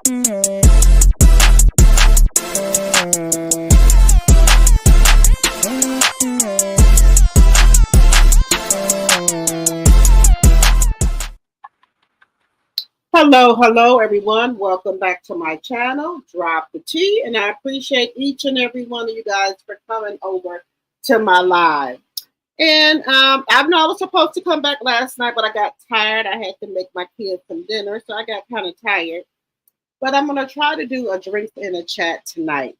Hello, everyone. Welcome back to my channel, Drop the Tea, and I appreciate each and every one of you guys for coming over to my live. And I know I was supposed to come back last night, but I got tired. I had to make my kids some dinner, so I got kind of tired. But I'm going to try to do a drink in a chat tonight.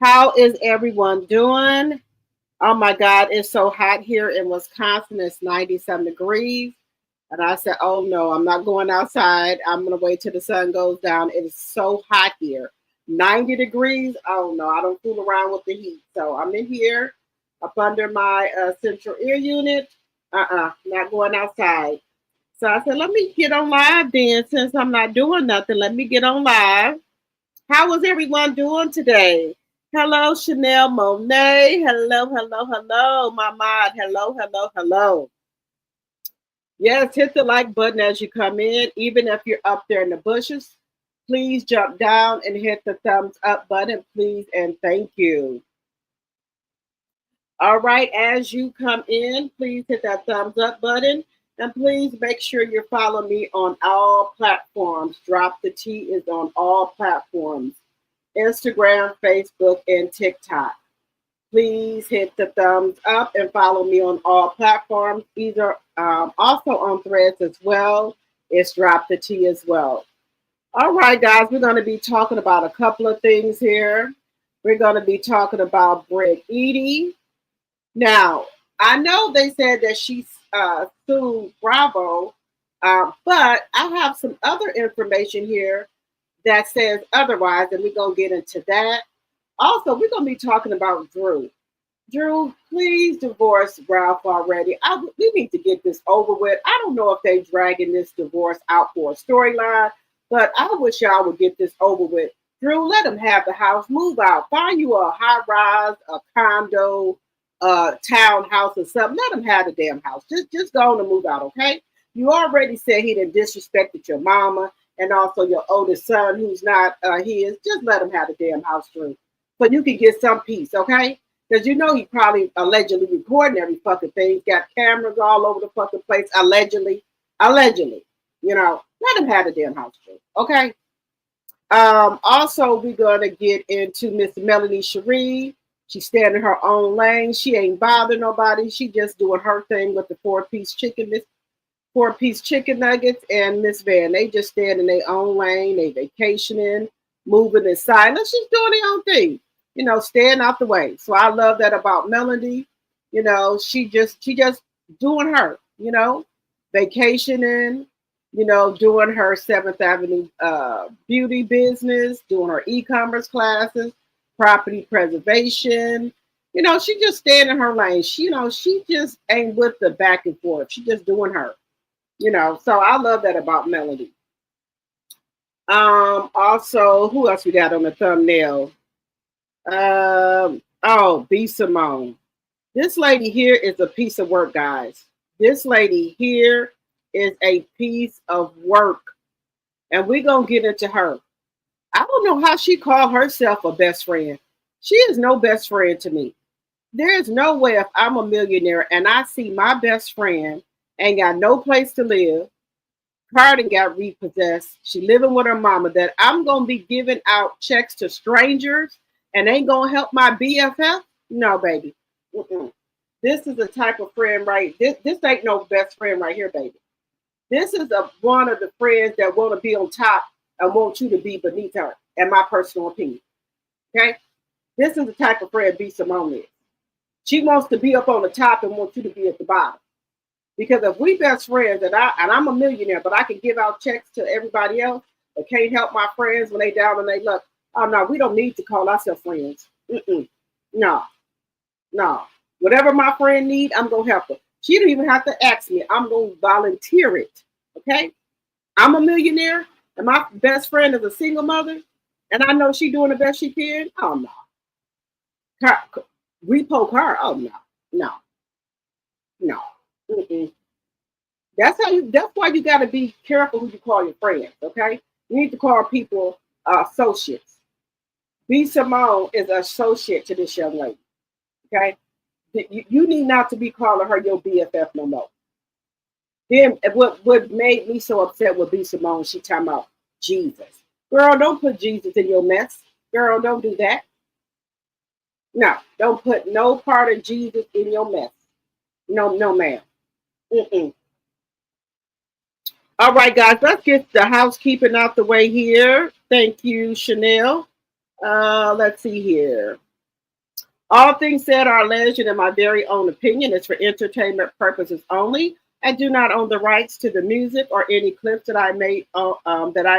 How is everyone doing? Oh my God, it's so hot here in Wisconsin. It's 90-some degrees. And I said, oh no, I'm not going outside. I'm going to wait till the sun goes down. It is so hot here. 90 degrees. Oh no, I don't fool around with the heat. So I'm in here up under my central air unit. Not going outside. So I said, let me get on live then. Since I'm not doing nothing, let me get on live. How is everyone doing today? Hello, Chanel Monet. Hello, my mod. Hello. Yes, hit the like button as you come in. Even if you're up there in the bushes, please jump down and hit the thumbs up button, please, and thank you. All right, as you come in, please hit that thumbs up button, and please make sure you follow me on all platforms. Drop the Tea is on all platforms: Instagram, Facebook, and TikTok. Please hit the thumbs up and follow me on all platforms. Either also on Threads as well. It's Drop the Tea as well. All right, guys, we're going to be talking about a couple of things here. We're going to be talking about Britney Eady. Now, I know they said that she sued Bravo, but I have some other information here that says otherwise, and we're going to get into that. Also, we're going to be talking about Drew. Drew, please divorce Ralph already. We need to get this over with. I don't know if they're dragging this divorce out for a storyline, but I wish y'all would get this over with. Drew, let him have the house. Move out. Find you a high-rise, a condo, a townhouse or something. Let him have the damn house. Just go on and move out, okay? You already said he didn't disrespected your mama and also your oldest son who's not his. Just let him have the damn house, Drew. But you can get some peace, okay? Because you know he probably allegedly recording every fucking thing. He's got cameras all over the fucking place, allegedly. You know, let him have the damn house, okay? Also, we're going to get into Miss Melanie Cherie. She's staying in her own lane. She ain't bothering nobody. She just doing her thing with the four-piece chicken nuggets and Miss Van. They just stand in their own lane. They vacationing, moving in silence. She's doing their own thing. You know, staying out the way. So I love that about Melody. You know, she just doing her, you know, vacationing, you know, doing her 7th Avenue beauty business, doing her e-commerce classes, property preservation. You know, she just staying in her lane. She just ain't with the back and forth. She just doing her, you know. So I love that about Melody. Also, who else we got on the thumbnail? B.SIMONE. This lady here is a piece of work, guys. This lady here is a piece of work. And we're going to get into her. I don't know how she called herself a best friend. She is no best friend to me. There is no way if I'm a millionaire and I see my best friend ain't got no place to live, car done got repossessed, she living with her mama, that I'm going to be giving out checks to strangers and ain't gonna help my BFF? No, baby. This is the type of friend, right? This ain't no best friend right here, baby. This is one of the friends that want to be on top and want you to be beneath her, in my personal opinion. Okay? This is the type of friend B.SIMONE is. She wants to be up on the top and wants you to be at the bottom. Because if we best friends and I'm a millionaire, but I can give out checks to everybody else, but can't help my friends when they down and they look. Oh, no, we don't need to call ourselves friends. No. Whatever my friend need, I'm going to help her. She don't even have to ask me. I'm going to volunteer it. Okay? I'm a millionaire, and my best friend is a single mother, and I know she doing the best she can. Oh, no. Repo car? Oh, no. That's why you got to be careful who you call your friends, okay? You need to call people associates. B.SIMONE is an associate to this young lady. Okay, you need not to be calling her your BFF no more. Then what made me so upset with B.SIMONE, she talking about Jesus. Girl, don't put Jesus in your mess. Girl, don't do that. No, don't put no part of Jesus in your mess. No, no, ma'am. Mm-mm. All right, guys, let's get the housekeeping out the way here. Thank you, Chanel. Let's see here. All things said are alleged in my very own opinion. It's for entertainment purposes only. I do not own the rights to the music or any clips that I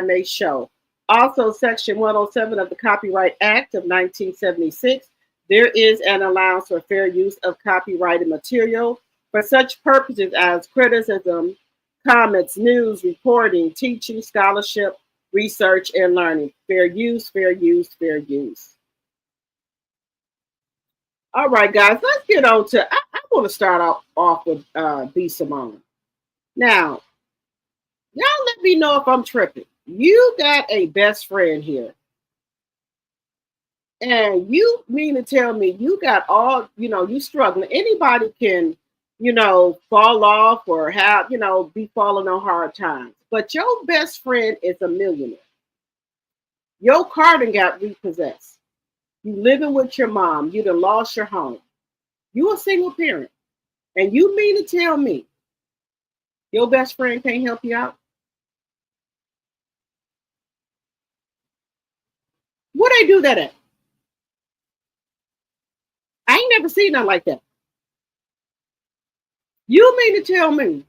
may show. Also, Section 107 of the Copyright Act of 1976, there is an allowance for fair use of copyrighted material for such purposes as criticism, comments, news, reporting, teaching, scholarship, research, and learning. Fair use, fair use, fair use. All right, guys, let's get on to. I want to start off with B.SIMONE. Now, y'all let me know if I'm tripping. You got a best friend here. And you mean to tell me you got all, you struggling. Anybody can, fall off or have, be falling on hard times. But your best friend is a millionaire. Your car done got repossessed. You living with your mom. You done lost your home. You a single parent. And you mean to tell me your best friend can't help you out? What they do that at? I ain't never seen nothing like that. You mean to tell me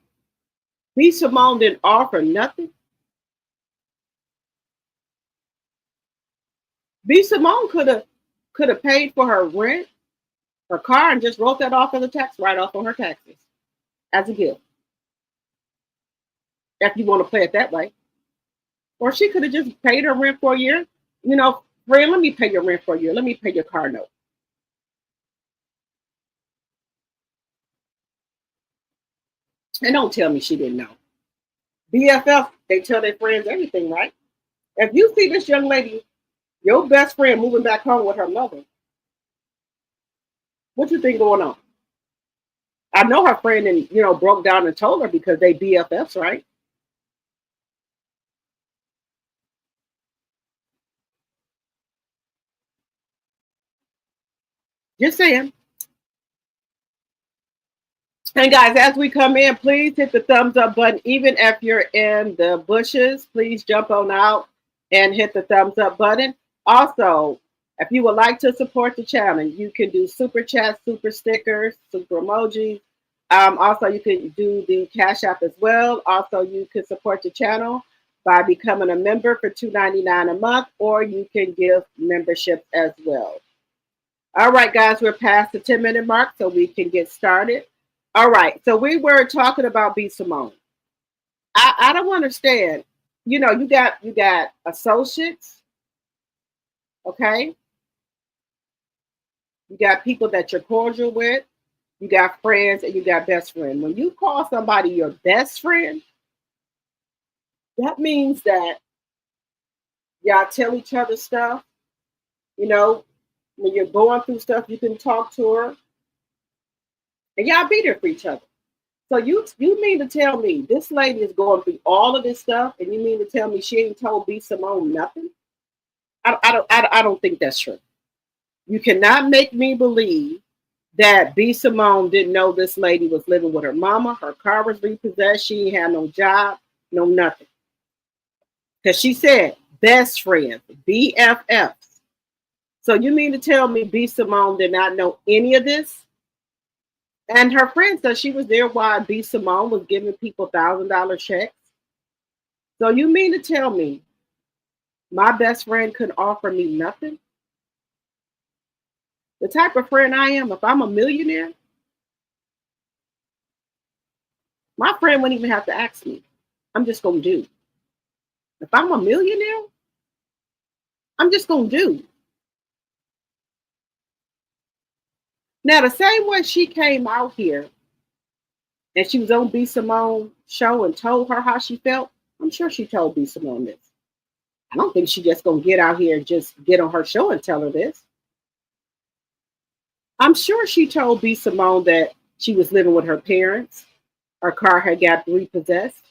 B.SIMONE didn't offer nothing? B.SIMONE could have paid for her rent, her car, and just wrote that off as a tax write-off on her taxes as a gift. If you want to play it that way. Or she could have just paid her rent for a year. Friend, let me pay your rent for a year. Let me pay your car note. And don't tell me she didn't know. BFF, they tell their friends everything, right? If you see this young lady, your best friend moving back home with her mother, what you think going on? I know her friend and broke down and told her because they BFFs, right? Just saying. And guys, as we come in, please hit the thumbs up button. Even if you're in the bushes, please jump on out and hit the thumbs up button. Also, if you would like to support the channel, you can do super chats, super stickers, super emojis. Also, you can do the Cash App as well. Also, you can support the channel by becoming a member for $2.99 a month, or you can give memberships as well. All right, guys, we're past the 10-minute mark, so we can get started. All right, so we were talking about B.SIMONE. I don't understand. You got associates, okay? You got people that you're cordial with. You got friends and you got best friend. When you call somebody your best friend, that means that y'all tell each other stuff. When you're going through stuff, you can talk to her. And y'all be there for each other. So you mean to tell me this lady is going through all of this stuff, and you mean to tell me she ain't told B.SIMONE nothing? I don't think that's true. You cannot make me believe that B.SIMONE didn't know this lady was living with her mama. Her car was repossessed. She ain't had no job, no nothing. Because she said best friends, BFFs. So you mean to tell me B.SIMONE did not know any of this? And her friend said she was there while B.SIMONE was giving people $1,000 checks. So you mean to tell me my best friend couldn't offer me nothing? The type of friend I am, if I'm a millionaire, my friend wouldn't even have to ask me. I'm just going to do. If I'm a millionaire, I'm just going to do. Now, the same way she came out here and she was on B.SIMONE's show and told her how she felt, I'm sure she told B.SIMONE this. don't think she just gonna get out here and just get on her show and tell her this. I'm sure she told B.SIMONE that she was living with her parents. Her car had got repossessed.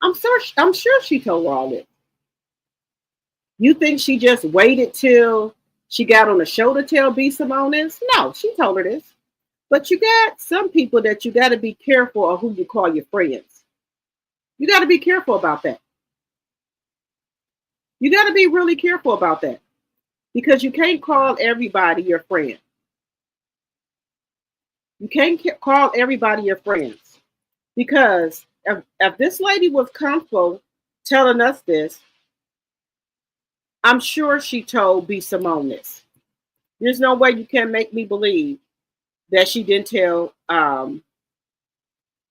I'm sure she told her all this. You think she just waited till she got on the show to tell B.SIMONE this? No, she told her this. But you got some people that you got to be careful of who you call your friends. You got to be careful about that. You got to be really careful about that. Because you can't call everybody your friend. You can't call everybody your friends. Because if this lady was comfortable telling us this, I'm sure she told B.SIMONE this. There's no way you can make me believe that she didn't tell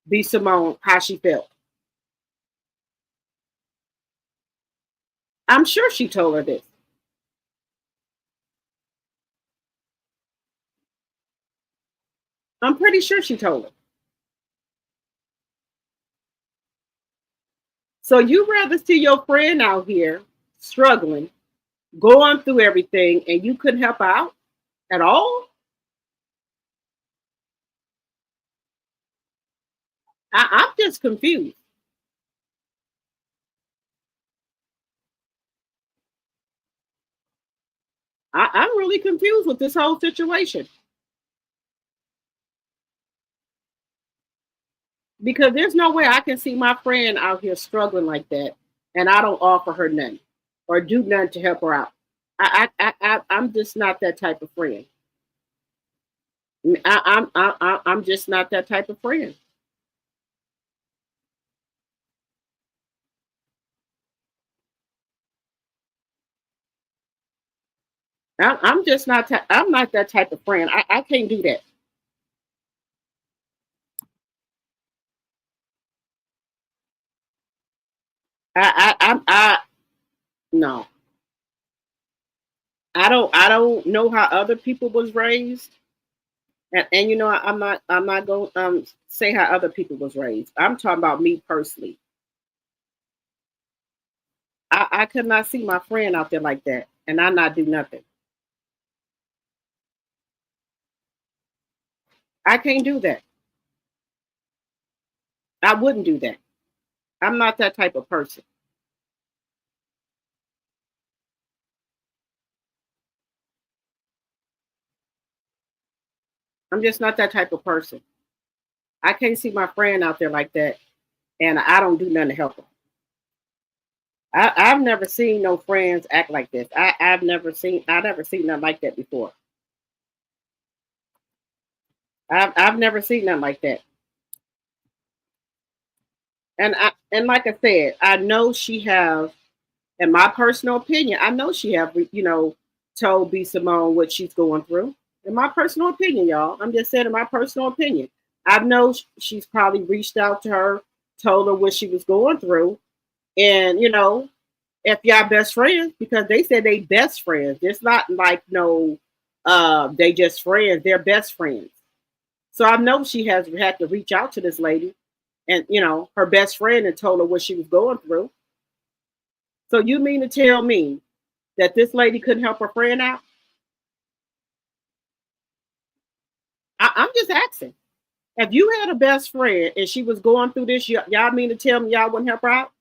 B.SIMONE how she felt. I'm sure she told her this. I'm pretty sure she told her. So you rather see your friend out here struggling, going through everything, and you couldn't help out at all? I'm just confused. I'm really confused with this whole situation. Because there's no way I can see my friend out here struggling like that and I don't offer her nothing or do nothing to help her out. I'm just not that type of friend. I'm just not that type of friend. I'm just not. I'm not that type of friend. I can't do that. I no. I don't know how other people was raised, and you know I'm not going say how other people was raised. I'm talking about me personally. I could not see my friend out there like that, and I not do nothing. I can't do that. I wouldn't do that. I'm not that type of person. I'm just not that type of person. I can't see my friend out there like that, and I don't do nothing to help her. I've never seen no friends act like this. I've never seen nothing like that before. I've never seen nothing like that. And like I said, I know she have, in my personal opinion, I know she have, told B.SIMONE what she's going through. In my personal opinion, y'all, I'm just saying in my personal opinion, I know she's probably reached out to her, told her what she was going through, and if y'all best friends, because they said they best friends. It's not like no, they just friends. They're best friends. So I know she has had to reach out to this lady, and her best friend, and told her what she was going through. So you mean to tell me that this lady couldn't help her friend out? I'm just asking. If you had a best friend and she was going through this, y'all mean to tell me y'all wouldn't help her out?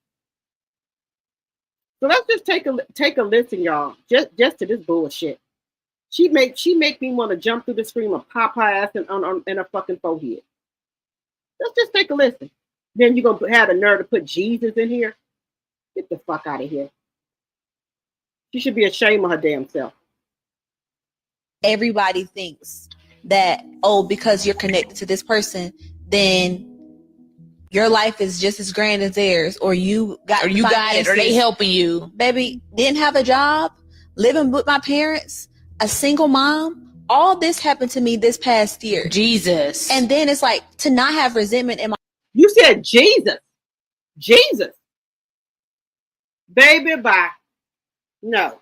So let's just take a listen, y'all, just to this bullshit. She make me want to jump through the screen and pop her ass in her fucking forehead. Let's just take a listen. Then you're gonna have the nerve to put Jesus in here? Get the fuck out of here. She should be ashamed of her damn self. Everybody thinks that, oh, because you're connected to this person, then your life is just as grand as theirs, or you got it, or they helping you. Baby, didn't have a job, living with my parents, a single mom. All this happened to me this past year. Jesus. And then it's like, to not have resentment in my... You said Jesus. Jesus. Baby, bye. No.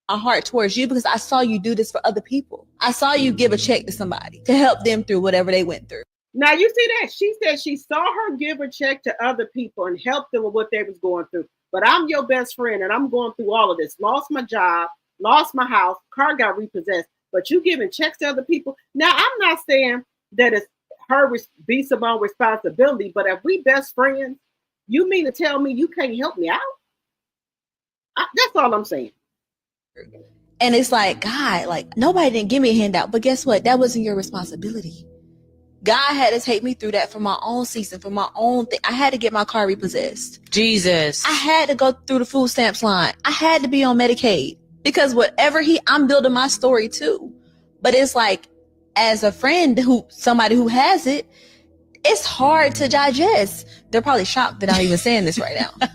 My heart towards you, because I saw you do this for other people. I saw you give a check to somebody to help them through whatever they went through. Now you see that? She said she saw her give a check to other people and help them with what they was going through. but I'm your best friend and I'm going through all of this. Lost my job, lost my house, car got repossessed, but you giving checks to other people. Now, I'm not saying that it's her B.SIMONE responsibility, but if we best friends, you mean to tell me you can't help me out? That's all I'm saying. And it's like, God, like nobody didn't give me a handout, but guess what? That wasn't your responsibility. God had to take me through that for my own season, for my own thing. I had to get my car repossessed. Jesus. I had to go through the food stamps line. I had to be on Medicaid because whatever I'm building my story too. But it's like, as a friend somebody who has it, it's hard to digest. They're probably shocked that I'm even saying this right now.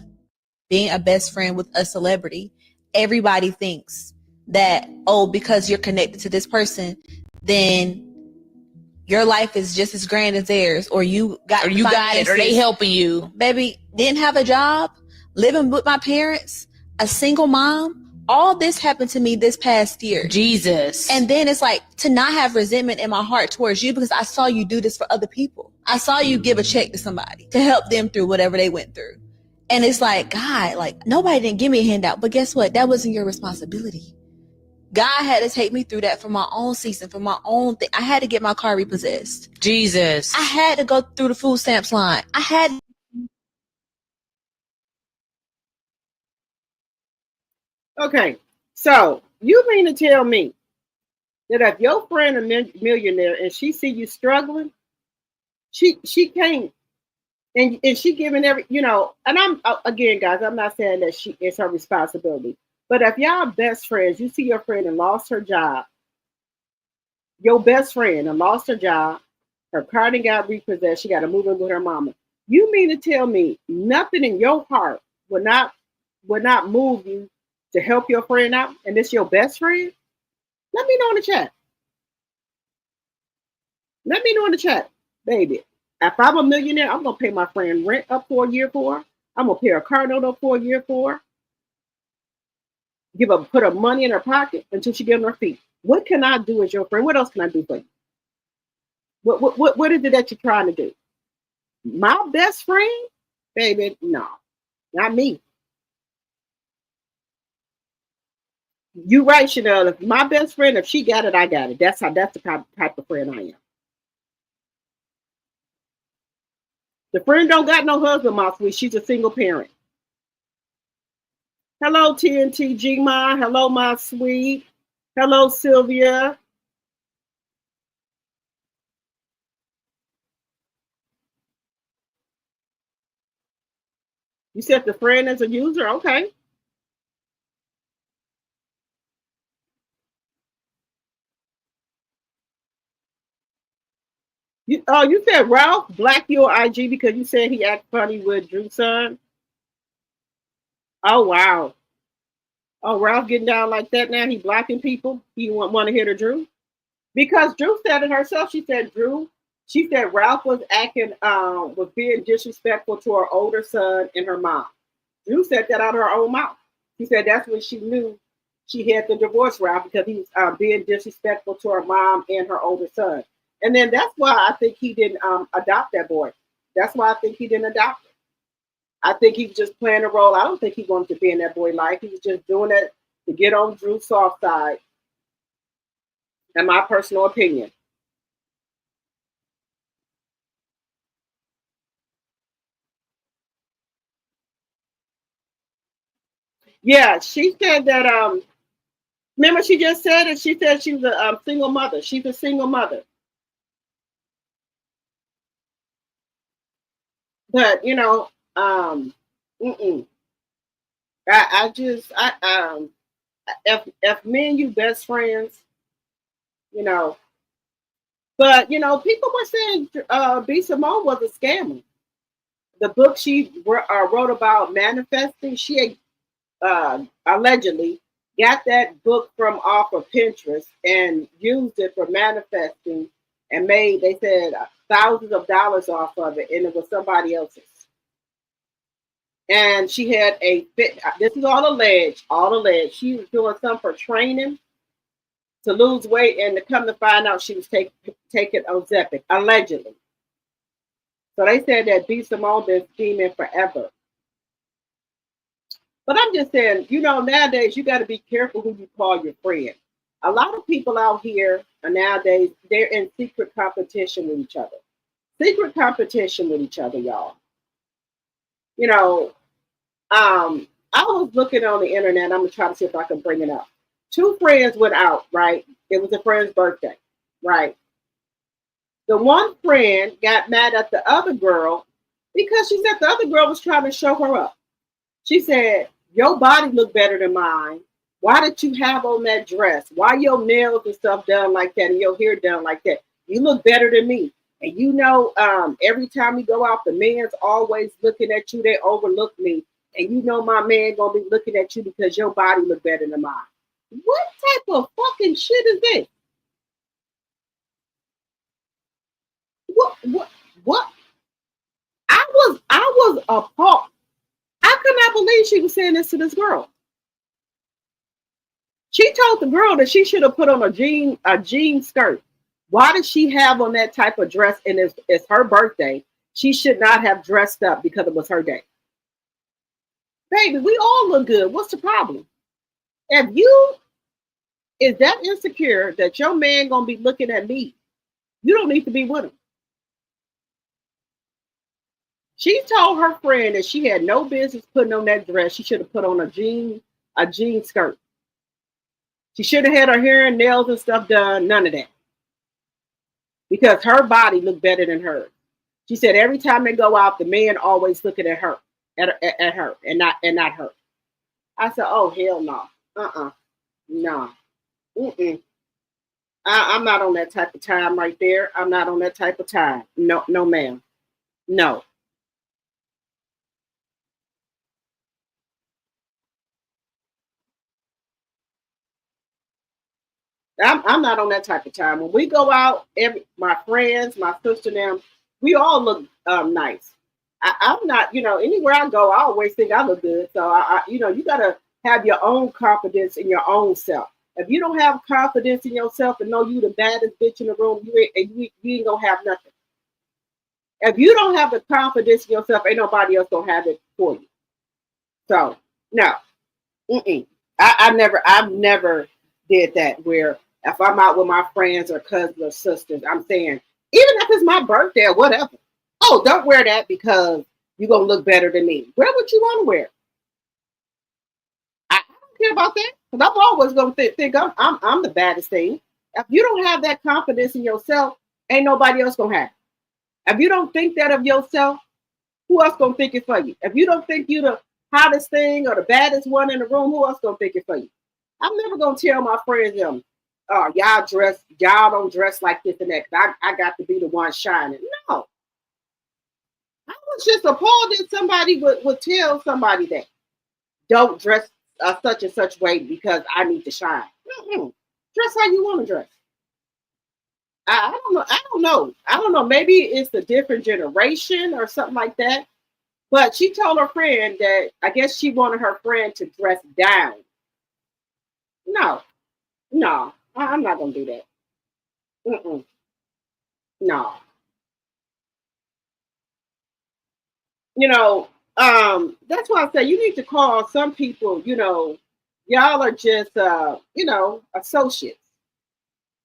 Being a best friend with a celebrity, everybody thinks that, oh, because you're connected to this person, then your life is just as grand as theirs, or you got it, or they helping you. Baby, didn't have a job, living with my parents, a single mom. All this happened to me this past year. Jesus. And then it's like to not have resentment in my heart towards you because I saw you do this for other people. I saw you give a check to somebody to help them through whatever they went through. And it's like, God, like nobody didn't give me a handout, but guess what? That wasn't your responsibility. God had to take me through that for my own season, for my own thing. I had to get my car repossessed. Jesus. I had to go through the food stamps line. Okay, so you mean to tell me that if your friend a millionaire and she see you struggling, she can't, and she giving every, and I'm, again, guys, I'm not saying that it's her responsibility, but if y'all best friends, you see your friend and lost her job, your best friend and lost her job, her car done got repossessed, she got to move in with her mama. You mean to tell me nothing in your heart would not move you to help your friend out, and it's your best friend? Let me know in the chat. Let me know in the chat, baby. If I'm a millionaire, I'm gonna pay my friend rent up for a year for her. I'm gonna pay her car note up for a year for her. Put her money in her pocket until she gets on her feet. What can I do as your friend? What else can I do for you? What is it that you're trying to do? My best friend, baby, no, not me. You right, Chanel. If my best friend, if she got it, I got it. That's the type of friend I am. The friend don't got no husband, my sweet. She's a single parent. Hello, TNT Gma. Hello, my sweet. Hello, Sylvia. You said the friend is a user? Okay. You said Ralph blacked your IG because you said he act funny with Drew's son? Oh, wow. Oh, Ralph getting down like that now? He blocking people? He want to hit her Drew? Because Drew said it herself. She said Ralph was was being disrespectful to her older son and her mom. Drew said that out of her own mouth. She said that's when she knew she had to divorce Ralph, because he was being disrespectful to her mom and her older son. And then that's why I think he didn't adopt that boy. That's why I think he didn't adopt him. I think he was just playing a role. I don't think he wanted to be in that boy's life. He was just doing that to get on Drew's soft side, in my personal opinion. Yeah, she said that. Remember, she just said it. She said she was a single mother. She's a single mother. But if me and you best friends, you know, but people were saying B.SIMONE was a scammer. The book she wrote about manifesting, she allegedly got that book from off of Pinterest and used it for manifesting and made, they said, thousands of dollars off of it, and it was somebody else's. And she had this is all alleged, she was doing something for training to lose weight, and to come to find out she was taking Ozempic, allegedly. So they said that B.SIMONE been scheming forever. But I'm just saying, nowadays you got to be careful who you call your friend. A lot of people out here are nowadays, they're in secret competition with each other. Secret competition with each other, y'all. You know, I was looking on the internet. I'm gonna try to see if I can bring it up. Two friends went out, right? It was a friend's birthday, right? The one friend got mad at the other girl because she said the other girl was trying to show her up. She said, your body looked better than mine. Why did you have on that dress? Why your nails and stuff done like that and your hair done like that? You look better than me. And every time we go out, the man's always looking at you. They overlook me. And my man gonna be looking at you because your body look better than mine. What type of fucking shit is this? What? I was appalled. I could not believe she was saying this to this girl. She told the girl that she should have put on a jean skirt. Why does she have on that type of dress? And it's her birthday. She should not have dressed up because it was her day. Baby, we all look good. What's the problem? If you is that insecure that your man gonna be looking at me, you don't need to be with him. She told her friend that she had no business putting on that dress. She should have put on a jean skirt. She should have had her hair and nails and stuff done. None of that. Because her body looked better than hers. She said every time they go out, the man always looking at her, at her, and not her. I said, oh hell no, no, I'm not on that type of time right there. I'm not on that type of time. No, ma'am, no. I'm not on that type of time. When we go out, my friends, my sister, them, we all look nice. I'm not, anywhere I go, I always think I look good. So you gotta have your own confidence in your own self. If you don't have confidence in yourself and know you the baddest bitch in the room, you ain't gonna have nothing. If you don't have the confidence in yourself, ain't nobody else gonna have it for you. So no, I've never did that where if I'm out with my friends or cousins or sisters, I'm saying, even if it's my birthday or whatever, oh, don't wear that because you're going to look better than me. Wear what you want to wear. I don't care about that because I'm always going to think I'm the baddest thing. If you don't have that confidence in yourself, ain't nobody else going to have it. If you don't think that of yourself, who else going to think it for you? If you don't think you the hottest thing or the baddest one in the room, who else going to think it for you? I'm never going to tell my friends, y'all don't dress like this and that. I got to be the one shining. No. I was just appalled that somebody would tell somebody that don't dress such and such way because I need to shine. Dress how you want to dress. I don't know. Maybe it's a different generation or something like that. But she told her friend that I guess she wanted her friend to dress down. No, I'm not gonna do that. No. That's why I say you need to call some people, y'all are just associates.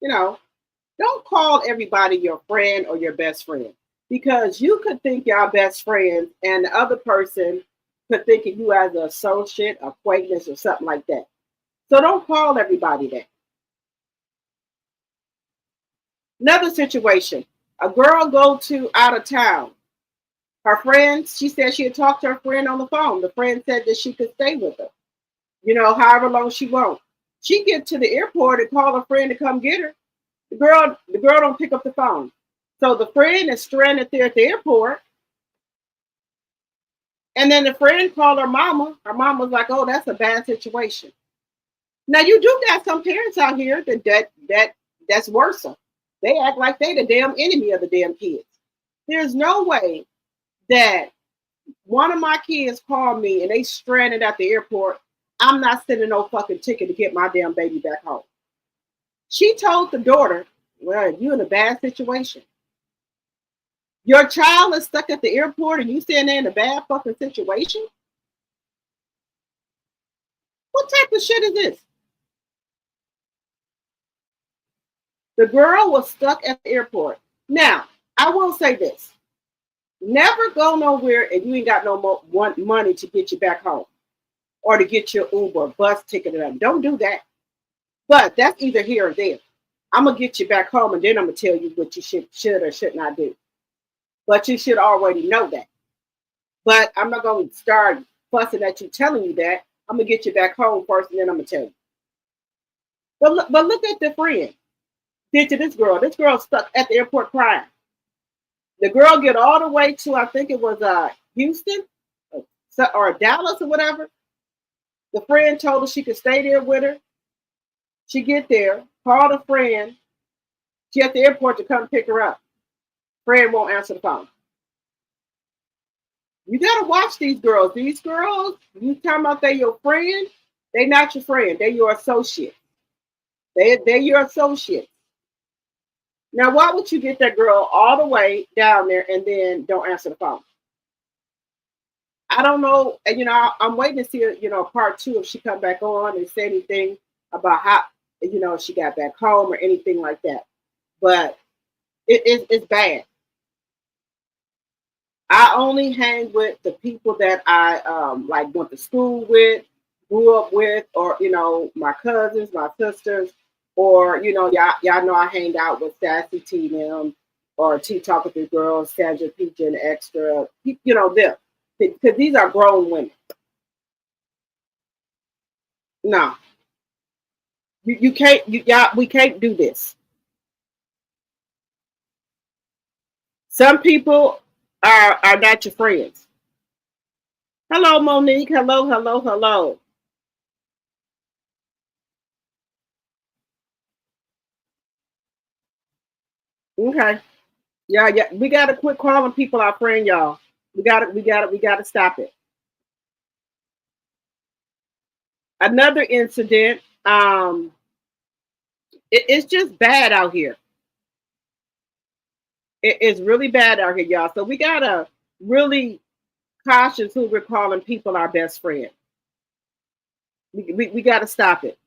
Don't call everybody your friend or your best friend because you could think y'all best friends and the other person could think of you as an associate, acquaintance, or something like that. So don't call everybody that. Another situation, a girl go to out of town. Her friend, she said she had talked to her friend on the phone. The friend said that she could stay with her, however long she wants. She get to the airport and call her friend to come get her. The girl don't pick up the phone. So the friend is stranded there at the airport. And then the friend called her mama. Her mama was like, oh, that's a bad situation. Now you do got some parents out here that's worse. They act like they the damn enemy of the damn kids. There's no way that one of my kids called me and they stranded at the airport. I'm not sending no fucking ticket to get my damn baby back home. She told the daughter, well, you're in a bad situation. Your child is stuck at the airport and you saying they're in a bad fucking situation? What type of shit is this? The girl was stuck at the airport. Now, I will say this. Never go nowhere if you ain't got no more money to get you back home or to get your Uber, bus ticket. Don't do that. But that's either here or there. I'm going to get you back home and then I'm going to tell you what you should or should not do. But you should already know that. But I'm not going to start fussing at you telling you that. I'm going to get you back home first and then I'm going to tell you. But look at the friend. Did to this girl. This girl stuck at the airport crying. The girl get all the way to, I think it was Houston or Dallas or whatever. The friend told her she could stay there with her. She get there, called a friend. She at the airport to come pick her up. Friend won't answer the phone. You gotta watch these girls. These girls, you talking about they your friend? They not your friend. They your associate. They're your associate. Now, why would you get that girl all the way down there and then don't answer the phone? I don't know. And, I'm waiting to see, part 2 if she come back on and say anything about how, she got back home or anything like that. But it's bad. I only hang with the people that I went to school with, grew up with, or, my cousins, my sisters. Or, y'all know I hang out with Sassy T them or T Talk with the Girls, Sandra Peach and Extra, them. Because these are grown women. No. You can't, we can't do this. Some people are not your friends. Hello, Monique. Hello. Okay. Yeah. We gotta quit calling people our friend, y'all. We gotta stop it. Another incident. It's just bad out here. It's really bad out here, y'all. So we gotta really cautious who we're calling people our best friend. We gotta stop it.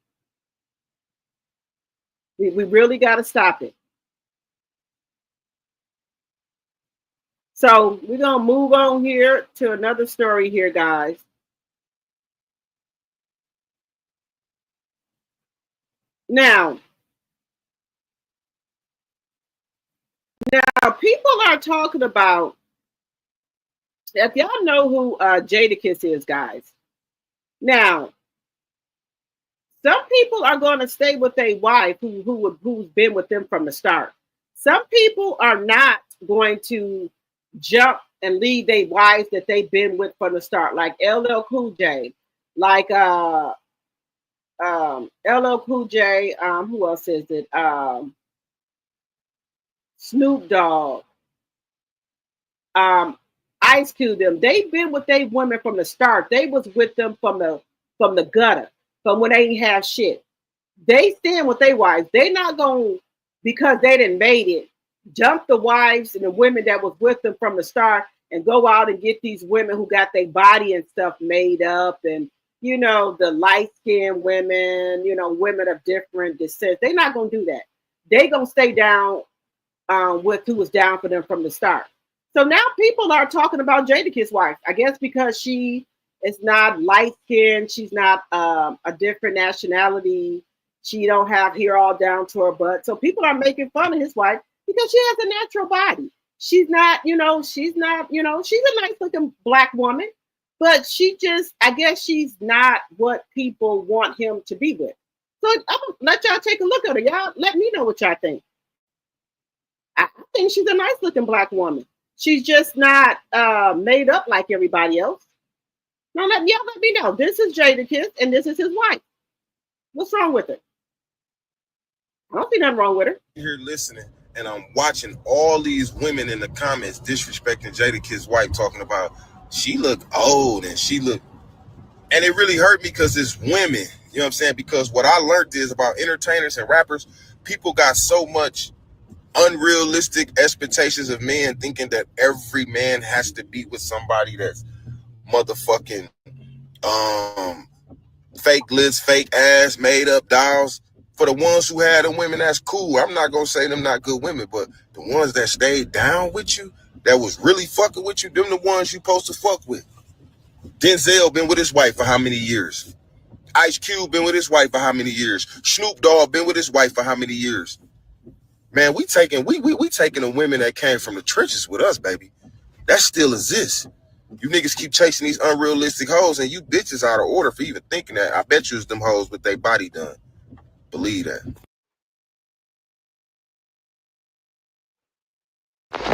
We really gotta stop it. So we're gonna move on here to another story here, guys. Now, people are talking about, if y'all know who Jadakiss is, guys. Now, some people are going to stay with a wife who's been with them from the start. Some people are not going to jump and leave their wives that they've been with from the start, like LL Cool J, like LL Cool J. Who else is it? Snoop Dogg, Ice Cube. Them they've been with their women from the start. They was with them from the gutter, from when they didn't have shit. They stand with their wives. They not going because they didn't made it. Jump the wives and the women that was with them from the start and go out and get these women who got their body and stuff made up and the light-skinned women, women of different descent. They're not gonna do that. They gonna stay down with who was down for them from the start. So now people are talking about Jadakiss' wife. I guess because she is not light-skinned, she's not a different nationality. She don't have hair all down to her butt. So people are making fun of his wife because she has a natural body. She's not, she's a nice looking black woman, but I guess she's not what people want him to be with. So I'm gonna let y'all take a look at her. Y'all let me know what y'all think. I think she's a nice looking black woman. She's just not made up like everybody else. Now let me know. This is Jadakiss and this is his wife. What's wrong with her? I don't see nothing wrong with her. Here listening, and I'm watching all these women in the comments disrespecting Jadakiss' wife, talking about she look old and and it really hurt me because it's women. You know what I'm saying? Because what I learned is about entertainers and rappers, people got so much unrealistic expectations of men, thinking that every man has to be with somebody that's motherfucking fake lips, fake ass, made up dolls. For the ones who had the women, that's cool. I'm not gonna say them not good women, but the ones that stayed down with you, that was really fucking with you, them the ones you supposed to fuck with. Denzel been with his wife for how many years? Ice Cube been with his wife for how many years? Snoop Dogg been with his wife for how many years? Man, we taking the women that came from the trenches with us, baby. That still exists. You niggas keep chasing these unrealistic hoes, and you bitches out of order for even thinking that. I bet you it's them hoes with their body done. Believe that.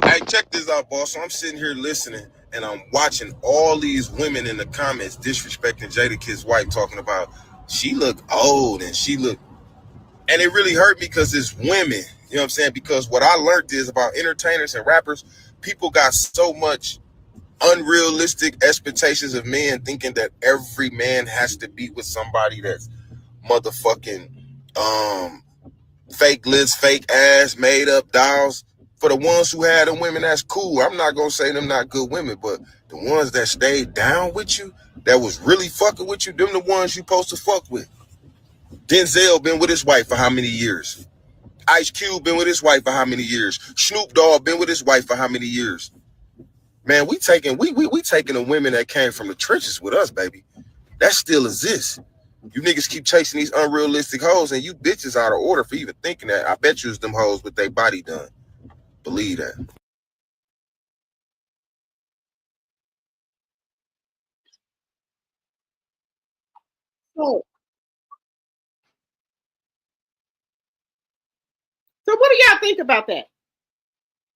Hey, check this out, boss. So I'm sitting here listening, and I'm watching all these women in the comments disrespecting Jadakiss' wife, talking about she look old and she look, and it really hurt me because it's women. You know what I'm saying? Because what I learned is about entertainers and rappers, people got so much unrealistic expectations of men, thinking that every man has to be with somebody that's motherfucking fake lips, fake ass, made up dolls. For the ones who had the women, that's cool. I'm not gonna say them not good women, but the ones that stayed down with you, that was really fucking with you, them the ones you supposed to fuck with. Denzel been with his wife for how many years? Ice Cube been with his wife for how many years? Snoop Dogg been with his wife for how many years? Man, we taking the women that came from the trenches with us, baby. That still exists. You niggas keep chasing these unrealistic hoes, and you bitches out of order for even thinking that. I bet you it's them hoes with their body done. Believe that. So what do y'all think about that?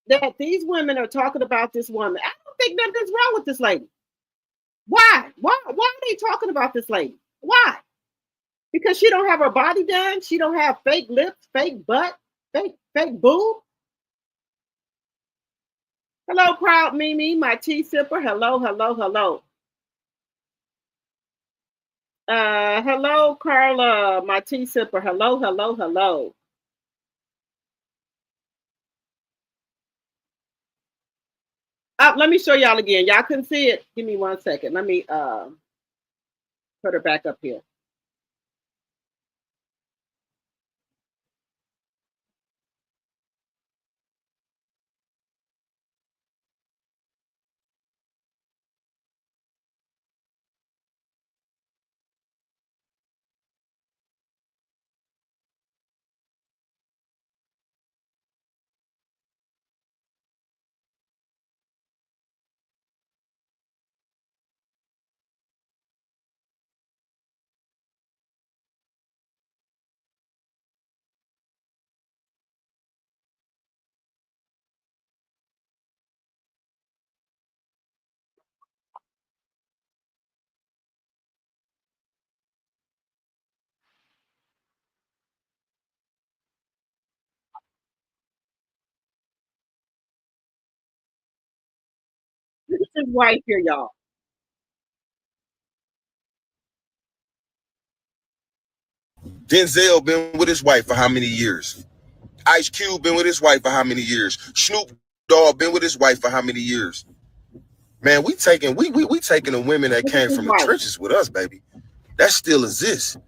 That these women are talking about this woman. I don't think nothing's wrong with this lady. Why? Why are they talking about this lady? Why? Because she don't have her body done. She don't have fake lips, fake butt, fake boob. Hello, proud Mimi, my tea sipper. Hello. Hello, Carla, my tea sipper. Hello. Let me show y'all again. Y'all couldn't see it. Give me 1 second. Let me put her back up here. Look at this wife here, y'all. Denzel been with his wife for how many years? Ice Cube been with his wife for how many years? Snoop Dogg been with his wife for how many years? Man, we taking the women that came from the trenches with us, baby. That still exists.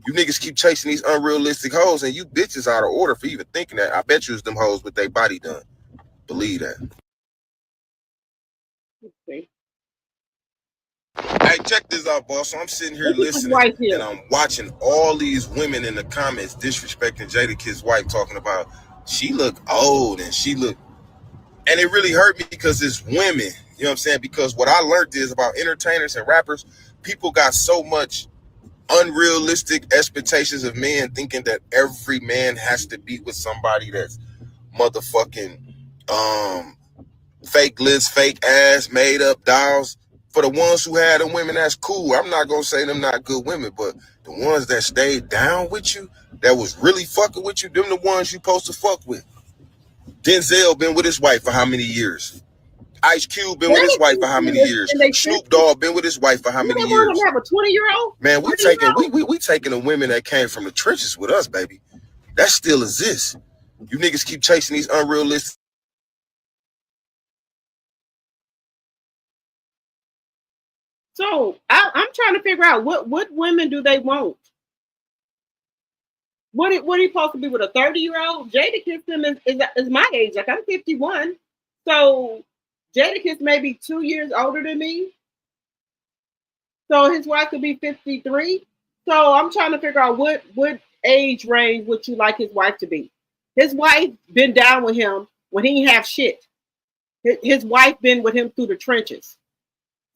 You niggas keep chasing these unrealistic hoes, and you bitches out of order for even thinking that. I bet you it's them hoes with their body done. Believe that. Okay. Hey, check this out, boss. So I'm sitting here listening, and I'm watching all these women in the comments disrespecting Jadakiss' wife, talking about she look old and she look, and it really hurt me because it's women. You know what I'm saying? Because what I learned is about entertainers and rappers, people got so much unrealistic expectations of men, thinking that every man has to be with somebody that's motherfucking fake lips, fake ass, made up dolls. For the ones who had the women, that's cool. I'm not gonna say them not good women, but the ones that stayed down with you, that was really fucking with you, them the ones you supposed to fuck with. Denzel been with his wife for how many years? Ice Cube been with his wife for how many years? Snoop Dogg been with his wife for how many years? Have a 20-year-old? Man, we taking the women that came from the trenches with us, baby. That still exists. You niggas keep chasing these unrealistic. So I'm trying to figure out what women do they want? What are you supposed to be with a 30-year-old? Jadakiss is my age. Like I'm 51. So Jadakiss may be 2 years older than me. So his wife could be 53. So I'm trying to figure out what age range would you like his wife to be? His wife been down with him when he didn't have shit. His wife been with him through the trenches.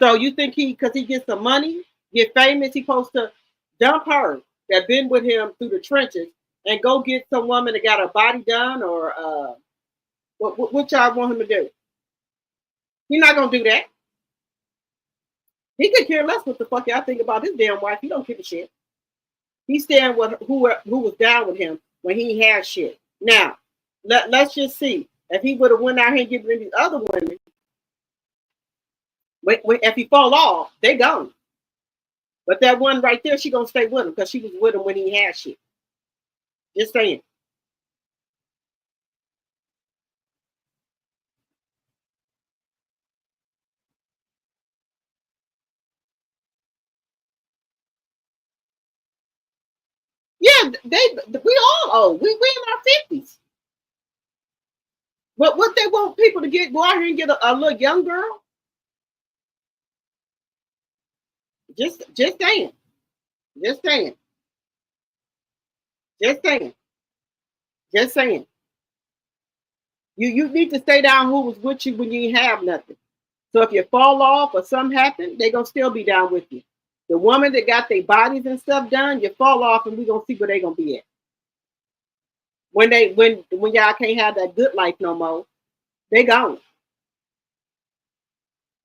So you think because he gets some money, get famous, he supposed to dump her that been with him through the trenches and go get some woman that got her body done, or what y'all want him to do? He's not gonna do that. He could care less what the fuck y'all think about his damn wife. He don't give a shit. He's staying with who was down with him when he had shit. Now, let's just see. If he would have went out here and given these other women, if he fall off, they gone. But that one right there, she gonna stay with him because she was with him when he had shit. Just saying. Yeah, we all old. We in our 50s. But what they want people to go out here and get a little young girl? Just saying. Just saying. Just saying. Just saying. You need to stay down who was with you when you didn't have nothing. So if you fall off or something happen, they gonna still be down with you. The woman that got their bodies and stuff done, you fall off and we gonna see where they gonna be at. When y'all can't have that good life no more, they gone.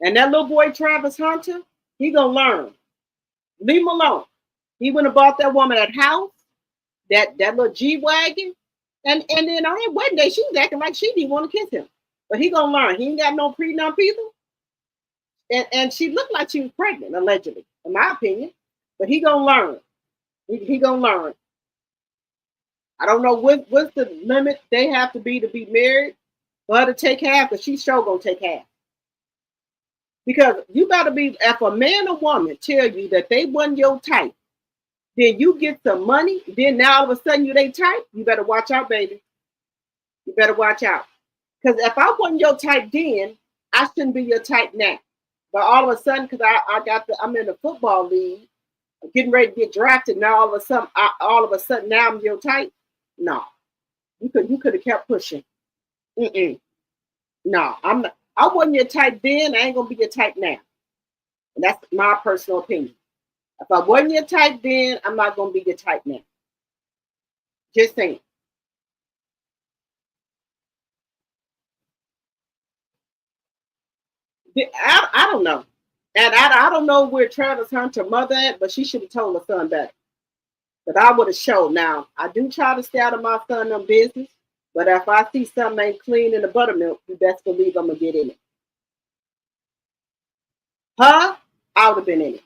And that little boy Travis Hunter, he gonna learn. Leave him alone. He went and bought that woman that house, that little G-Wagon, and then on that wedding day, she was acting like she didn't want to kiss him. But he gonna learn. He ain't got no prenup either. And she looked like she was pregnant, allegedly, in my opinion. But he gonna learn. He gonna learn. I don't know what's the limit they have to be married for her to take half, but she's sure gonna take half. Because you better be, if a man or woman tell you that they wasn't your type, then you get some money, then now all of a sudden you they type, you better watch out, baby. You better watch out. Because if I wasn't your type then, I shouldn't be your type now. But all of a sudden, because I'm in a football league, getting ready to get drafted, now all of a sudden now I'm your type. No. You could have kept pushing. No, I'm not. I wasn't your type then, I ain't gonna be your type now. And that's my personal opinion. If I wasn't your type then, I'm not gonna be your type now. Just saying. I don't know. And I don't know where Travis Hunter's mother at, but she should have told her son better. But I would have showed. Now, I do try to stay out of my son's business, but if I see something ain't clean in the buttermilk, you best believe I'm going to get in it. Huh? I would have been in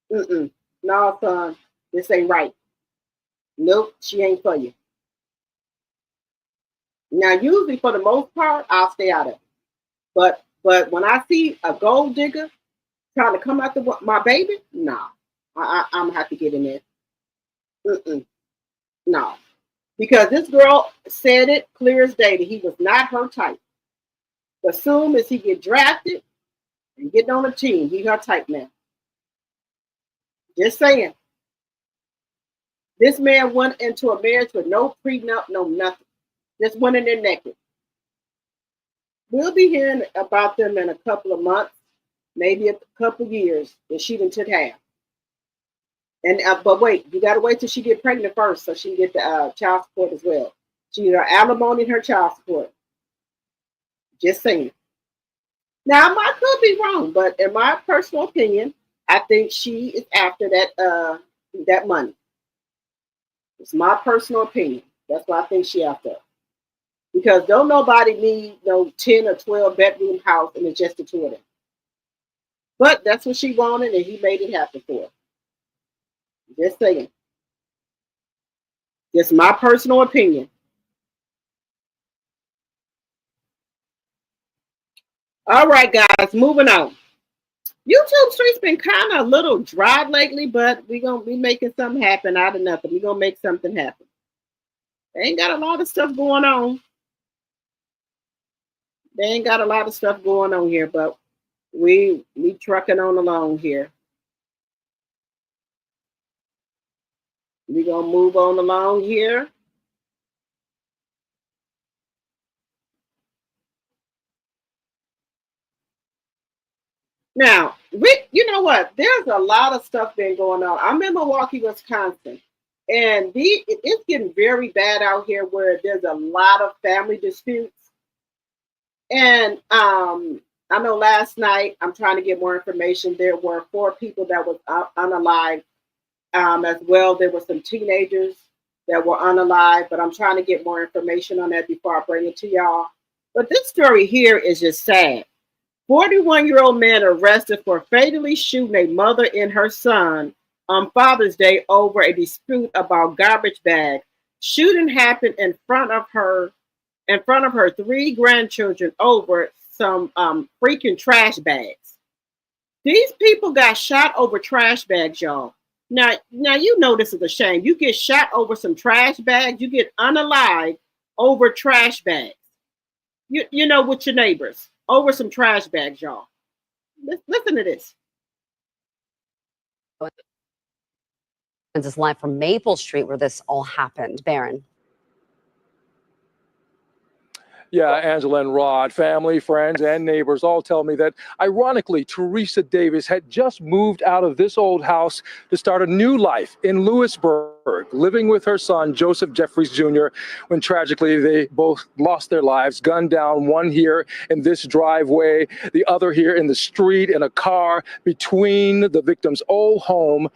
it. No, son, this ain't right. Nope, she ain't for you. Now, usually for the most part, I'll stay out of it. But when I see a gold digger trying to come after my baby, nah, I'm going to have to get in there. No. Because this girl said it clear as day that he was not her type. But soon as he get drafted and get on the team, he her type now. Just saying. This man went into a marriage with no prenup, no nothing. Just went in there naked. We'll be hearing about them in a couple of months, maybe a couple of years, that she done took half. And but wait, you gotta wait till she get pregnant first, so she can get the child support as well. She's alimony her child support. Just saying. Now I could be wrong, but in my personal opinion, I think she is after that money. It's my personal opinion. That's why I think she after. Because don't nobody need no 10 or 12 bedroom house and it's just the two of them. But that's what she wanted and he made it happen for her. Just saying. Just my personal opinion. All right, guys, moving on. YouTube Street's been kind of a little dry lately, but we gonna be making something happen out of nothing. We gonna make something happen. They ain't got a lot of stuff going on. They ain't got a lot of stuff going on here, but we trucking on along here. We gonna move on along here. Now, you know what? There's a lot of stuff been going on. I'm in Milwaukee, Wisconsin, and it's getting very bad out here where there's a lot of family disputes. And I know last night, I'm trying to get more information. There were 4 people that was unalived as well. There were some teenagers that were unalived, but I'm trying to get more information on that before I bring it to y'all. But this story here is just sad. 41-year-old man arrested for fatally shooting a mother and her son on Father's Day over a dispute about garbage bags. Shooting happened in front of her 3 grandchildren over some freaking trash bags. These people got shot over trash bags, y'all. Now you know this is a shame. You get shot over some trash bags. You get unalived over trash bags. You know, with your neighbors over some trash bags, y'all. Listen to this. This is live from Maple Street where this all happened. Baron. Yeah, Angela and Rod, family, friends, and neighbors all tell me that, ironically, Teresa Davis had just moved out of this old house to start a new life in Lewisburg, living with her son, Joseph Jeffries Jr., when tragically they both lost their lives, gunned down, one here in this driveway, the other here in the street, in a car between the victim's old home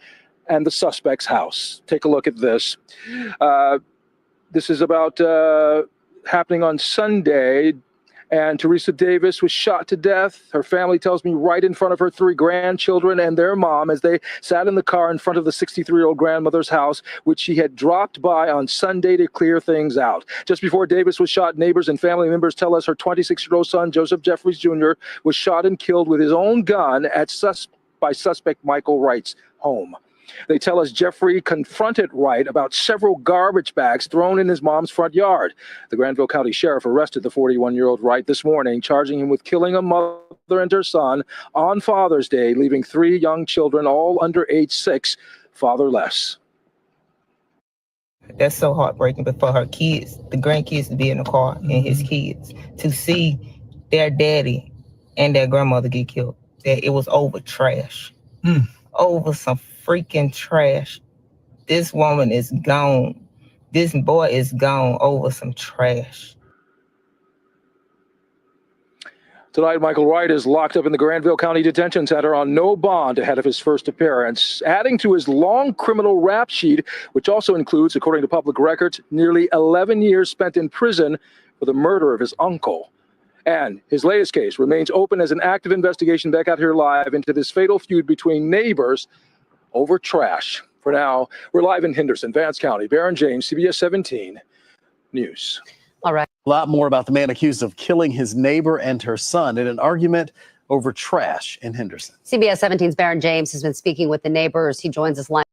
and the suspect's house. Take a look at this. This is about happening on Sunday, and Teresa Davis was shot to death. Her family tells me right in front of her 3 grandchildren and their mom as they sat in the car in front of the 63-year-old grandmother's house, which she had dropped by on Sunday to clear things out. Just before Davis was shot, neighbors and family members tell us her 26-year-old son, Joseph Jeffries Jr., was shot and killed with his own gun by suspect Michael Wright's home. They tell us Jeffrey confronted Wright about several garbage bags thrown in his mom's front yard. The Granville County Sheriff arrested the 41-year-old Wright this morning, charging him with killing a mother and her son on Father's Day, leaving 3 young children, all under age 6, fatherless. That's so heartbreaking, but for her kids, the grandkids, to be in the car and his kids, to see their daddy and their grandmother get killed, that it was over trash. Over some freaking trash. This woman is gone. This boy is gone over some trash. Tonight, Michael Wright is locked up in the Granville County Detention Center on no bond ahead of his first appearance, adding to his long criminal rap sheet, which also includes, according to public records, nearly 11 years spent in prison for the murder of his uncle. And his latest case remains open as an active investigation back out here live into this fatal feud between neighbors over trash. For now, we're live in Henderson, Vance County. Baron James, CBS 17 News. All right. A lot more about the man accused of killing his neighbor and her son in an argument over trash in Henderson. CBS 17's Baron James has been speaking with the neighbors. He joins us live.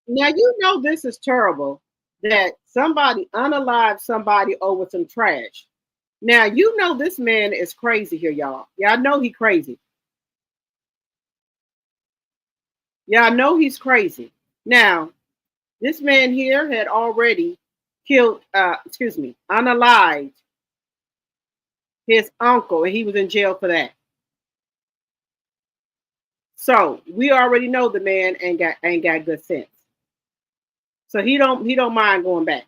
Now, you know this is terrible, that somebody unalived somebody over some trash. Now, you know this man is crazy here, y'all. Y'all know he crazy. Y'all know he's crazy. Now, this man here had already killed, unalived his uncle, and he was in jail for that. So we already know the man ain't got good sense. So he don't mind going back.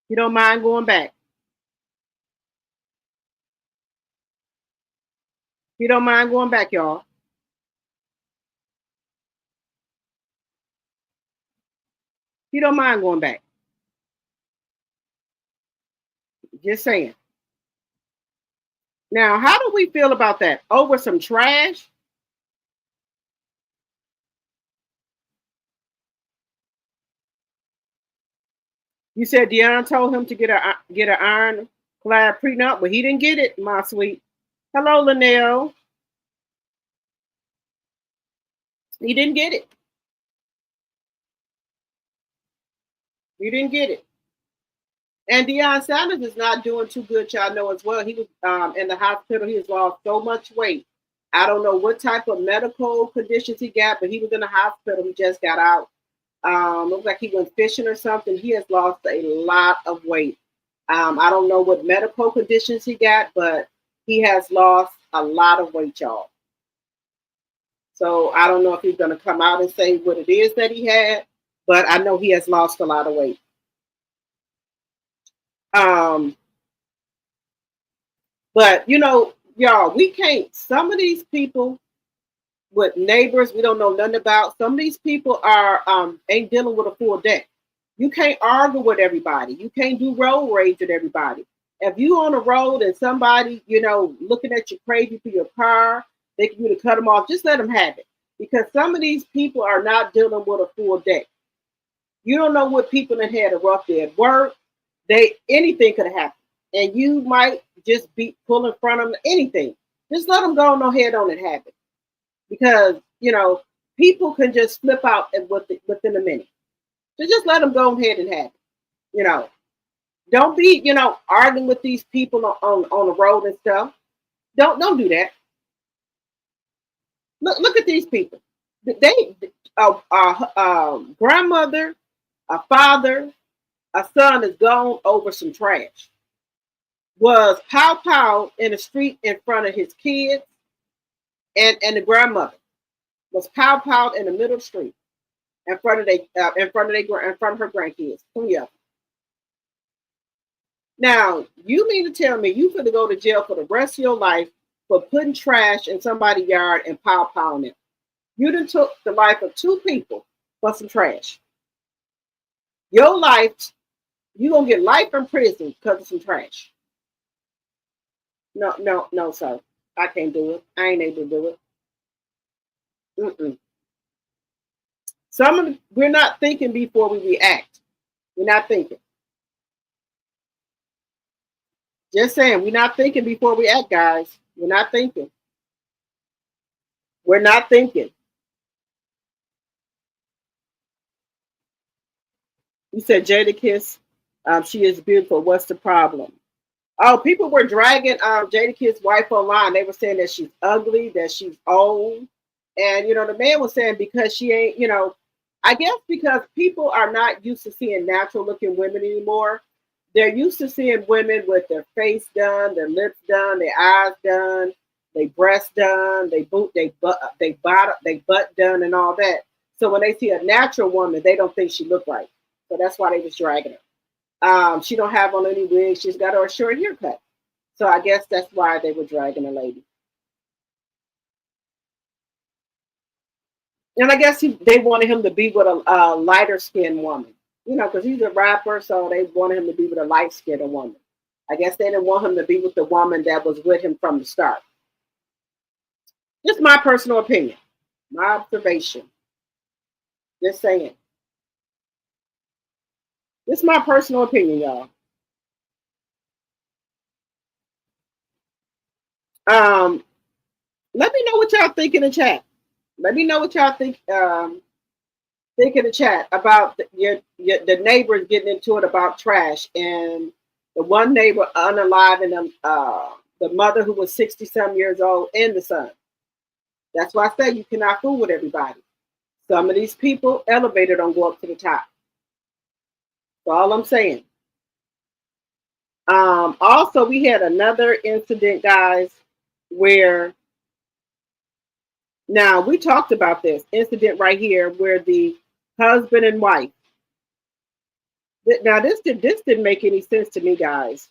He don't mind going back. He don't mind going back, y'all. He don't mind going back. Just saying. Now, how do we feel about that? Over some trash? You said Deion told him to get an ironclad prenup, but he didn't get it, my sweet. Hello, Linnell. He didn't get it. You didn't get it. And Deion Sanders is not doing too good, y'all know as well. He was in the hospital. He has lost so much weight. I don't know what type of medical conditions he got, but he was in the hospital. He just got out. Looks like he went fishing or something. He has lost a lot of weight. I don't know what medical conditions he got, but he has lost a lot of weight, y'all. So I don't know if he's going to come out and say what it is that he had, but I know he has lost a lot of weight. But you know, y'all, we can't, some of these people with neighbors we don't know nothing about, some of these people are ain't dealing with a full deck. You can't argue with everybody. You can't do road rage with everybody. If you on a road and somebody, you know, looking at you crazy for your car, they can you to cut them off, just let them have it. Because some of these people are not dealing with a full deck. You don't know what people that had a rough day at work. Anything could have happened. And you might just be pulling in front of them, anything. Just let them go ahead on and have it. Because, you know, people can just flip out within a minute. So just let them go ahead and have it. You know, don't be, you know, arguing with these people on the road and stuff. Don't do that. Look at these people. They grandmother, a father, a son is gone over some trash. Was pow in the street in front of his kids, and the grandmother was pow in the middle of the street in front of her grandkids. Yeah. Now you mean to tell me you could go to jail for the rest of your life for putting trash in somebody's yard and pow on it? You done took the life of two people for some trash. Your life, you gonna get life in prison because of some trash. No, sir. I can't do it. I ain't able to do it. We're not thinking before we react. We're not thinking. Just saying, we're not thinking before we act, guys. We're not thinking. We're not thinking. You said Jadakiss, she is beautiful. What's the problem? Oh, people were dragging Jadakiss' wife online. They were saying that she's ugly, that she's old. And, you know, the man was saying because she ain't, you know, I guess because people are not used to seeing natural looking women anymore. They're used to seeing women with their face done, their lips done, their eyes done, their breasts done, they butt done and all that. So when they see a natural woman, they don't think she look right. So that's why they was dragging her. She don't have on any wigs. She's got her a short haircut. So I guess that's why they were dragging the lady. And I guess they wanted him to be with a lighter skinned woman, you know, because he's a rapper. So they wanted him to be with a light skinned woman. I guess they didn't want him to be with the woman that was with him from the start. Just my personal opinion, my observation. Just saying. This is my personal opinion, y'all. Let me know what y'all think in the chat. Let me know what y'all think in the chat about the neighbors getting into it about trash, and the one neighbor unaliving the mother who was 60-some years old and the son. That's why I say you cannot fool with everybody. Some of these people, elevator don't go up to the top. That's all I'm saying. Also, we had another incident, guys, where now we talked about this incident right here where the husband and wife. Now, this didn't make any sense to me, guys.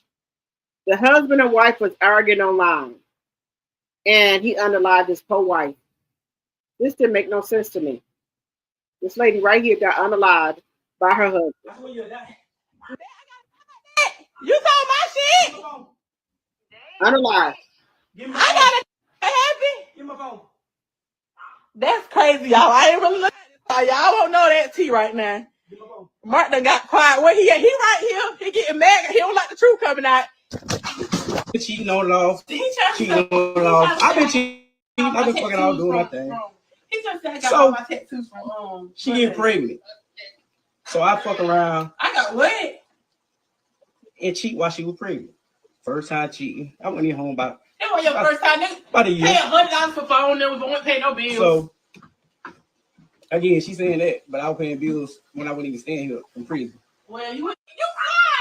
The husband and wife was arguing online, and he unalived his poor wife. This didn't make no sense to me. This lady right here got unalived by her husband. You saw my shit. Unalived. I got it happy. Give me my phone. That's crazy, y'all. I ain't really looking at this. Y'all won't know that tea right now. Mark done got quiet. Where he at? He right here. He getting mad. He don't like the truth coming out. Cheating on love. Cheating on love. I've been cheating. I've been fucking out doing my thing. He just said I got all my tattoos from she get pregnant. So I fuck around. I got what? And cheat while she was pregnant. First time cheating. I went in home about. That was your first time, nigga. About a year. Pay $100 for phone, there was won't pay no bills. So again, she's saying that, but I was paying bills when I wasn't even staying here from prison. Well, you flying.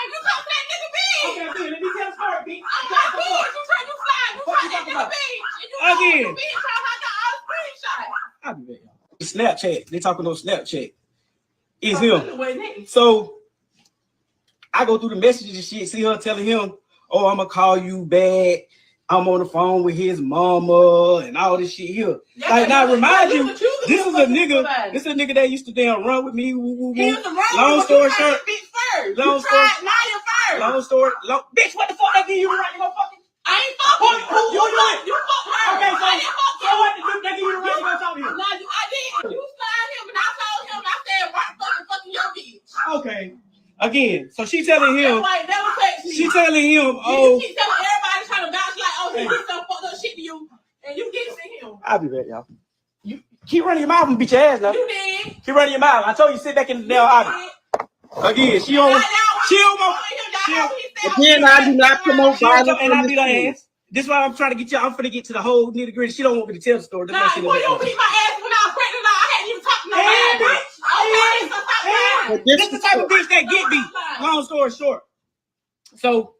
You talk that nigga big. Okay, let me tell the story, bitch. I'm not big. You try to fly. You talk that nigga big. Again. You big. I got all screenshot. I'll be back. Snapchat. They talking on Snapchat. It's him. So I go through the messages and shit, see her telling him, oh, I'm gonna call you back. I'm on the phone with his mama and all this shit here. Yeah, like now remind you, this is a nigga that used to damn run with me. Woo. He was Long story short. Long story. Long story. Bitch, what the fuck that give you the right to go fucking? I ain't fucking who you fucked her. Okay, so I didn't fuck her. what did that give you the right to go talk to him? No, I did. You slide him and I told him, I said, why fucking your bitch? Okay. Again, so she telling him. Like, never text me. She telling him, oh. You keep telling everybody trying to vouch like, oh, he did some fucked up shit to you, and you get to him. I'll be back, y'all. You keep running your mouth and beat your ass now. You did. Keep running your mouth. I told you sit back in the damn audience. Again, she don't. Again, I do not promote violence. And I beat her ass. This is why I'm trying to get you. I'm finna get to the whole nitty gritty. She don't want me to tell the story. Nah, boy, you beat my ass when I was pregnant. I hadn't even talked to nobody. This is the type of bitch that get beat. Long story short. So,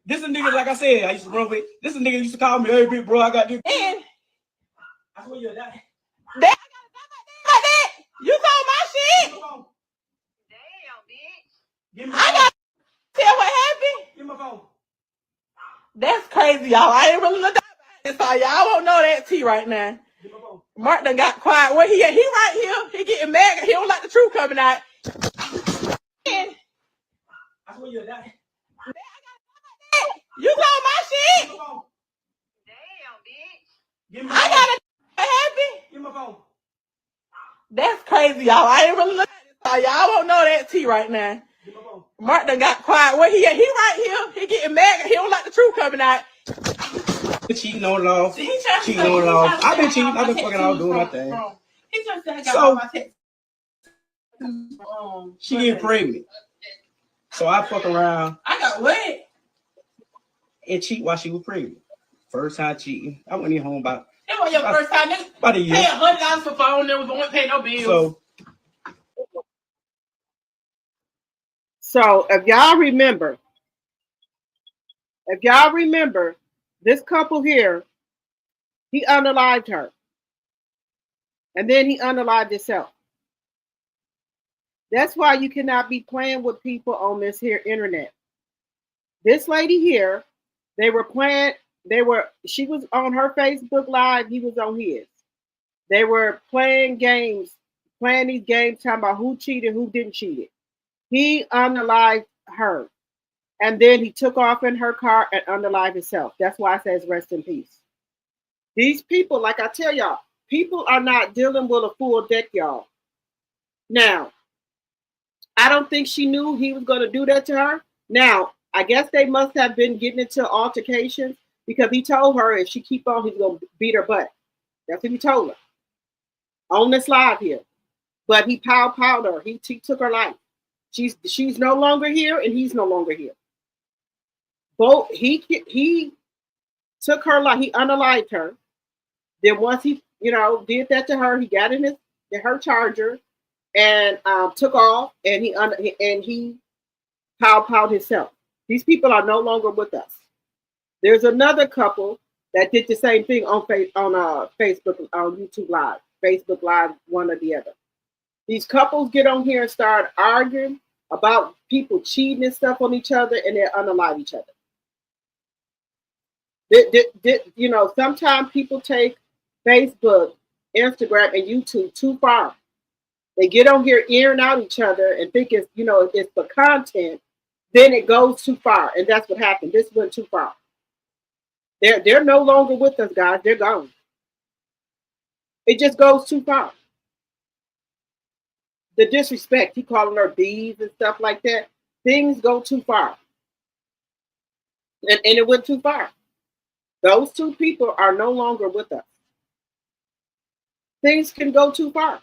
this is a nigga, like I said, I used to run with. This is a nigga used to call me, hey, big bro, I got this. And I swear you're that. Like that. You told my shit. Damn, bitch. I got to tell what happened. Give me my phone. That's crazy, y'all. I ain't really look at this. Y'all won't know that tea right now. Mark done got quiet. Where he at? He right here. He getting mad. He don't like the truth coming out. I swear you're that. You told my shit. Damn, bitch. I got to what happened. Give me my phone. That's crazy, y'all. I ain't really look at this. Y'all won't know that tea right now. Mark done got quiet. Where he at? He right here. He getting mad. He don't like the truth coming out. Cheating on it all. Cheating on it all. I've been cheating. I've been fucking all doing my thing. He just said I got all my tattoos. She get pregnant. So I fuck around. I got what? And cheat while she was pregnant. First time cheating. I went in home about. That was your first time, nigga. About a year. Pay $100 for phone, there was won't pay no bills. So if y'all remember, this couple here, he unalived her. And then he unalived himself. That's why you cannot be playing with people on this here internet. This lady here, she was on her Facebook Live, he was on his. They were playing these games, talking about who cheated, who didn't cheat it. He unalived her. And then he took off in her car and unalived himself. That's why it says rest in peace. These people, like I tell y'all, people are not dealing with a full deck, y'all. Now, I don't think she knew he was going to do that to her. Now, I guess they must have been getting into altercations because he told her if she keep on, he's going to beat her butt. That's what he told her on this live here. But he powwowed her. He took her life. She's no longer here and he's no longer here. Both he took her life. He unalived her. Then once he did that to her, he got in her Charger and took off and he powwowed himself. These people are no longer with us. There's another couple that did the same thing on Facebook, on YouTube Live, Facebook Live, one or the other. These couples get on here and start arguing about people cheating and stuff on each other, and they unalive each other. Sometimes people take Facebook, Instagram, and YouTube too far. They get on here airing out each other and think it's for content. Then it goes too far, and that's what happened. This went too far. They're no longer with us, guys. They're gone. It just goes too far. The disrespect, he calling her bees and stuff like that. Things go too far. And it went too far. Those two people are no longer with us. things can go too far.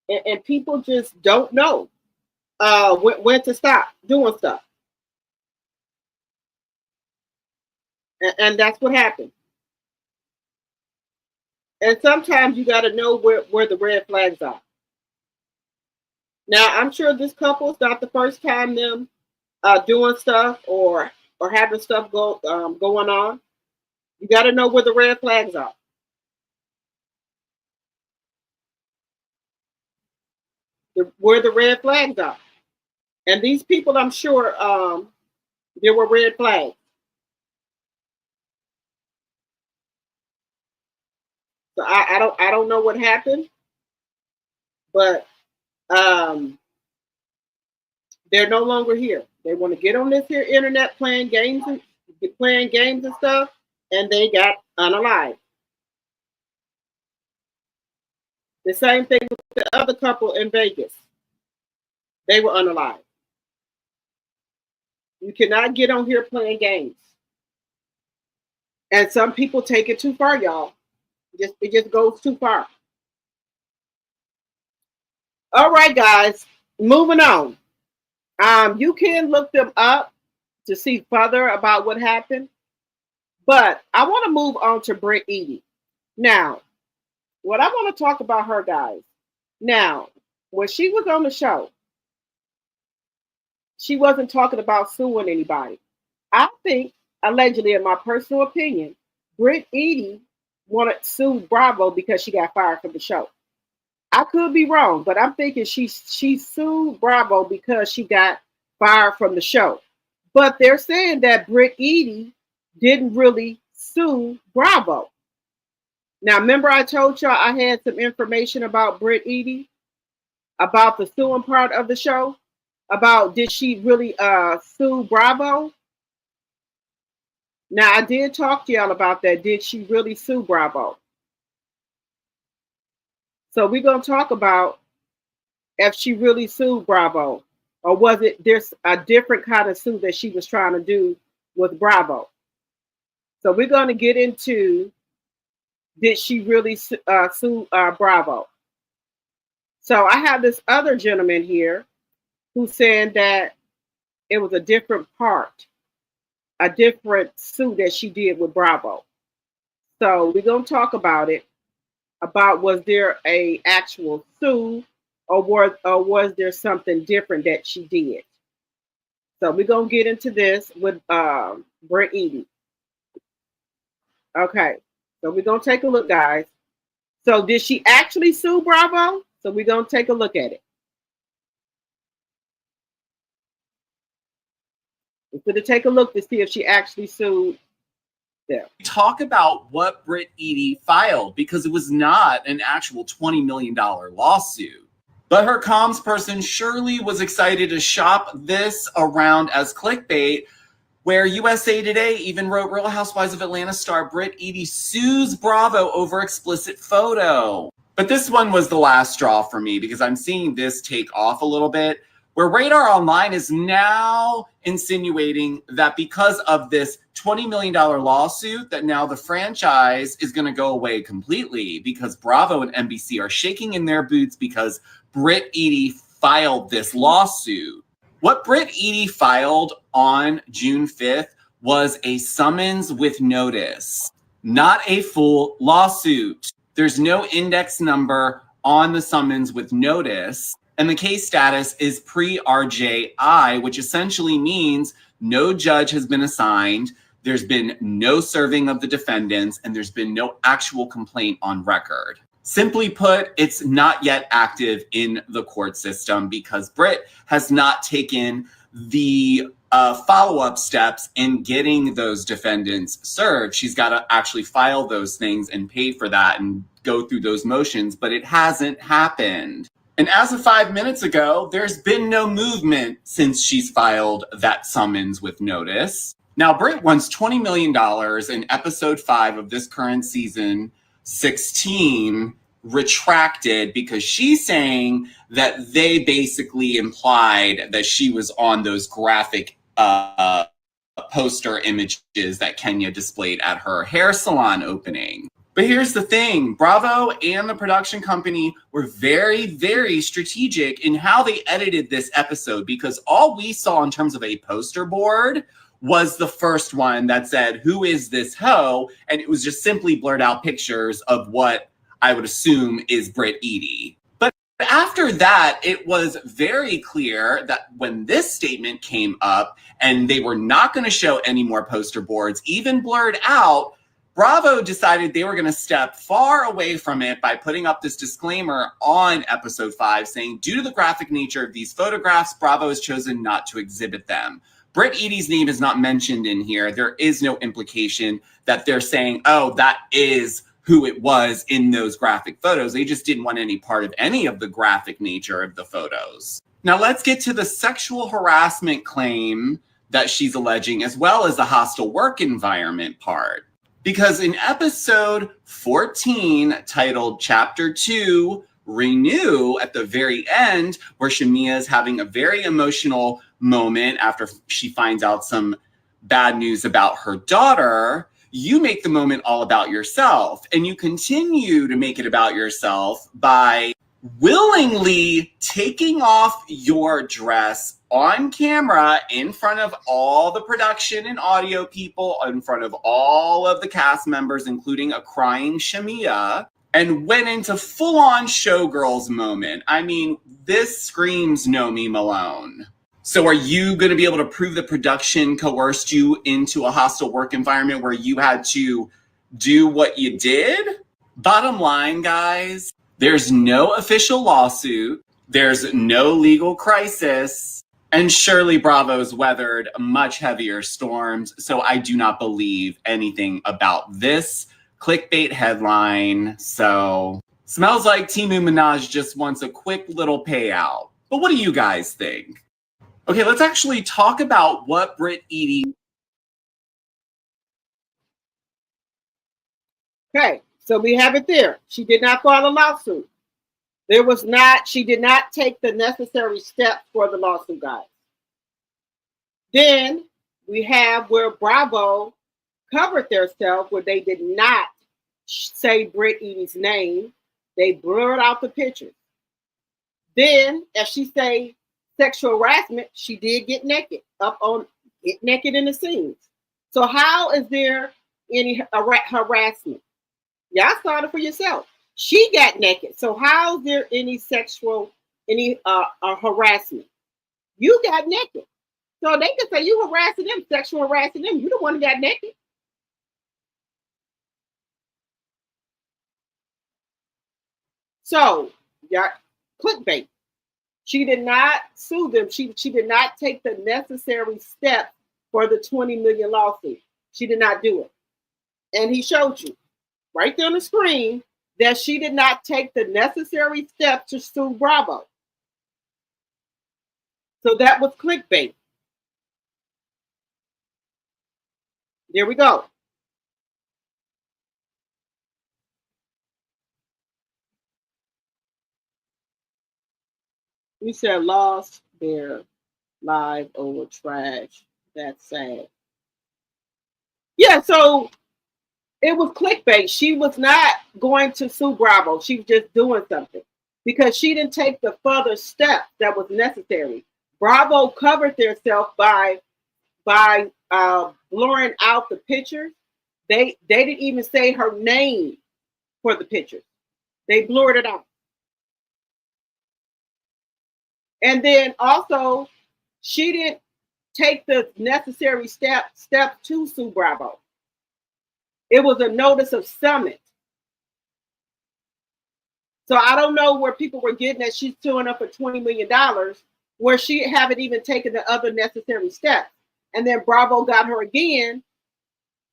And people just don't know when to stop doing stuff. And that's what happened. And sometimes you got to know where the red flags are. Now, I'm sure this couple is not the first time them doing stuff or having stuff going on. You got to know where the red flags are. Where the red flags are. And these people, I'm sure there were red flags. So I don't know what happened, but they're no longer here. They want to get on this here internet playing games and stuff, and they got unalived. The same thing with the other couple in Vegas. They were unalived. You cannot get on here playing games. And some people take it too far, y'all. It just goes too far. All right, guys, moving on. You can look them up to see further about what happened, but I want to move on to Britney Eady. Now, what I want to talk about her, guys. Now, when she was on the show, she wasn't talking about suing anybody. I think, allegedly, in my personal opinion, Britney Eady wanted to sue Bravo because she got fired from the show. I could be wrong, but I'm thinking she sued Bravo because she got fired from the show. But they're saying that Britney Eady didn't really sue Bravo. Now, remember I told y'all I had some information about Britney Eady, about the suing part of the show, about did she really sue Bravo? Now, I did talk to y'all about that. Did she really sue Bravo? So we're going to talk about if she really sued Bravo, or was it there's a different kind of sue that she was trying to do with Bravo. So we're going to get into, did she really sue Bravo? So I have this other gentleman here who's saying that it was a different part, a different sue that she did with Bravo. So we're going to talk about it, about was there a actual sue, or was there something different that she did. So we're going to get into this with Britney Eady. Okay, so we're going to take a look, guys. So did she actually sue Bravo? So we're going to take a look at it. We're going to take a look to see if she actually sued them. Talk about what Britney Eady filed, because it was not an actual $20 million lawsuit. But her comms person surely was excited to shop this around as clickbait, where USA Today even wrote Real Housewives of Atlanta star Britney Eady sues Bravo over explicit photo. But this one was the last straw for me, because I'm seeing this take off a little bit, where Radar Online is now insinuating that because of this $20 million lawsuit, that now the franchise is going to go away completely, because Bravo and NBC are shaking in their boots because Britney Eady filed this lawsuit. What Britney Eady filed on June 5th was a summons with notice, not a full lawsuit. There's no index number on the summons with notice. And the case status is pre-RJI, which essentially means no judge has been assigned, there's been no serving of the defendants, and there's been no actual complaint on record. Simply put, it's not yet active in the court system because Brit has not taken the follow-up steps in getting those defendants served. She's got to actually file those things and pay for that and go through those motions, but it hasn't happened. And as of 5 minutes ago, there's been no movement since she's filed that summons with notice. Now, Brit wants $20 million in episode 5 of this current season 16 retracted, because she's saying that they basically implied that she was on those graphic poster images that Kenya displayed at her hair salon opening. But here's the thing, Bravo and the production company were very, very strategic in how they edited this episode, because all we saw in terms of a poster board was the first one that said, "Who is this hoe?" And it was just simply blurred out pictures of what I would assume is Britney Eady. But after that, it was very clear that when this statement came up and they were not going to show any more poster boards, even blurred out, Bravo decided they were going to step far away from it by putting up this disclaimer on episode 5 saying, due to the graphic nature of these photographs, Bravo has chosen not to exhibit them. Britney Eady's name is not mentioned in here. There is no implication that they're saying, oh, that is who it was in those graphic photos. They just didn't want any part of any of the graphic nature of the photos. Now let's get to the sexual harassment claim that she's alleging, as well as the hostile work environment part. Because in episode 14, titled Chapter 2, Renew, at the very end, where Shamia is having a very emotional moment after she finds out some bad news about her daughter, you make the moment all about yourself. And you continue to make it about yourself by willingly taking off your dress on camera in front of all the production and audio people, in front of all of the cast members, including a crying Shamia, and went into full-on showgirls moment. I mean, this screams Nomi Malone. So are you going to be able to prove the production coerced you into a hostile work environment where you had to do what you did? Bottom line, guys, there's no official lawsuit. There's no legal crisis. And surely Bravo's weathered much heavier storms. So I do not believe anything about this clickbait headline. So smells like Timu Minaj just wants a quick little payout. But what do you guys think? Okay, let's actually talk about what Britney Eady. Okay, so we have it there. She did not file a lawsuit. She did not take the necessary steps for the lawsuit, guys. Then we have where Bravo covered themselves, where they did not say Britney Eady's name. They blurred out the pictures. Then, as she say sexual harassment, she did get naked in the scenes. So how is there any harassment? Y'all saw it for yourself. She got naked. So how is there any harassment? You got naked. So they can say you harassing them, sexual harassing them. You the one who got naked. So, yeah, clickbait. She did not sue them. She did not take the necessary steps for the $20 million lawsuit. She did not do it. And he showed you right there on the screen that she did not take the necessary steps to sue Bravo. So that was clickbait. There we go. We said lost their live over trash. That's sad. Yeah, so it was clickbait. She was not going to sue Bravo. She was just doing something because she didn't take the further step that was necessary. Bravo covered themselves by blurring out the pictures. They didn't even say her name for the pictures. They blurred it out. And then also, she didn't take the necessary step to sue Bravo. It was a notice of summons. So I don't know where people were getting that she's suing up for $20 million, where she haven't even taken the other necessary steps. And then Bravo got her again,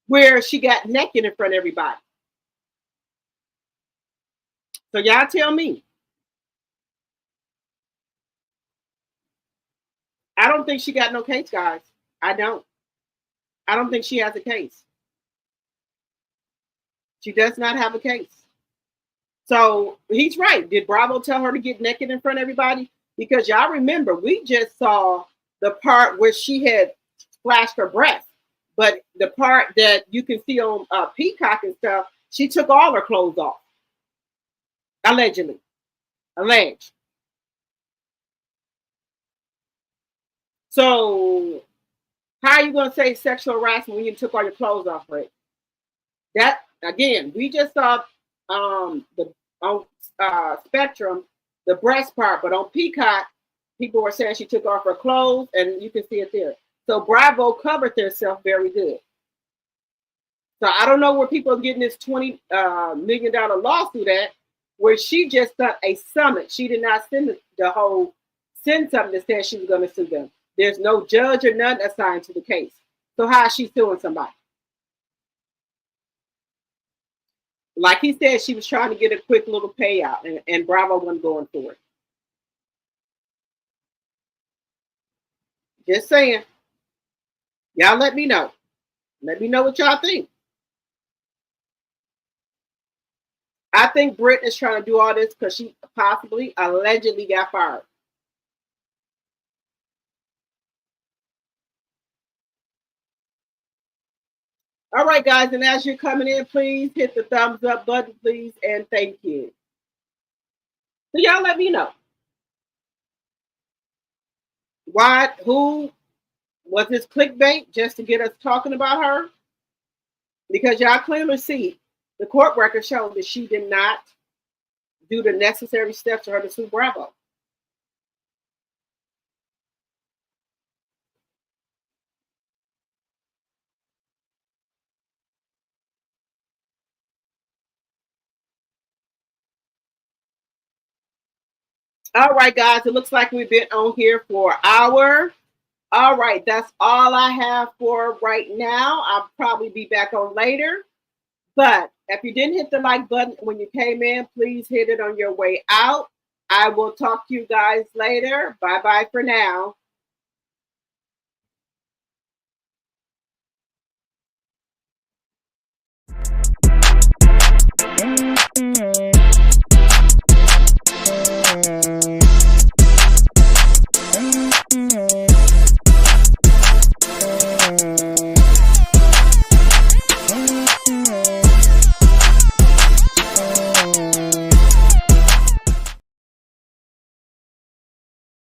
where she got naked in front of everybody. So y'all tell me. I don't think she got no case, guys. I don't think she has a case. She does not have a case. So he's right. Did Bravo tell her to get naked in front of everybody? Because y'all remember, we just saw the part where she had splashed her breast. But the part that you can see on Peacock and stuff, She took all her clothes off. Allegedly. Alleged. So how are you going to say sexual harassment when you took all your clothes off, right? That, again, we just saw on Spectrum, the breast part, but on Peacock, people were saying she took off her clothes, and you can see it there. So Bravo covered themselves very good. So I don't know where people are getting this $20 million lawsuit at, where she just sent a summons. She did not send send something that said she was going to sue them. There's no judge or none assigned to the case. So how is she suing somebody? Like he said, she was trying to get a quick little payout, and Bravo wasn't going for it. Just saying. Y'all let me know. Let me know what y'all think. I think Brit is trying to do all this because she possibly, allegedly got fired. All right, guys, and as you're coming in, please hit the thumbs up button, please, and thank you. So y'all let me know. Who was this clickbait just to get us talking about her? Because y'all clearly see the court record showed that she did not do the necessary steps for her to sue Bravo. All right, guys, it looks like we've been on here for an hour. All right, that's all I have for right now. I'll probably be back on later. But if you didn't hit the like button when you came in, please hit it on your way out. I will talk to you guys later. Bye-bye for now.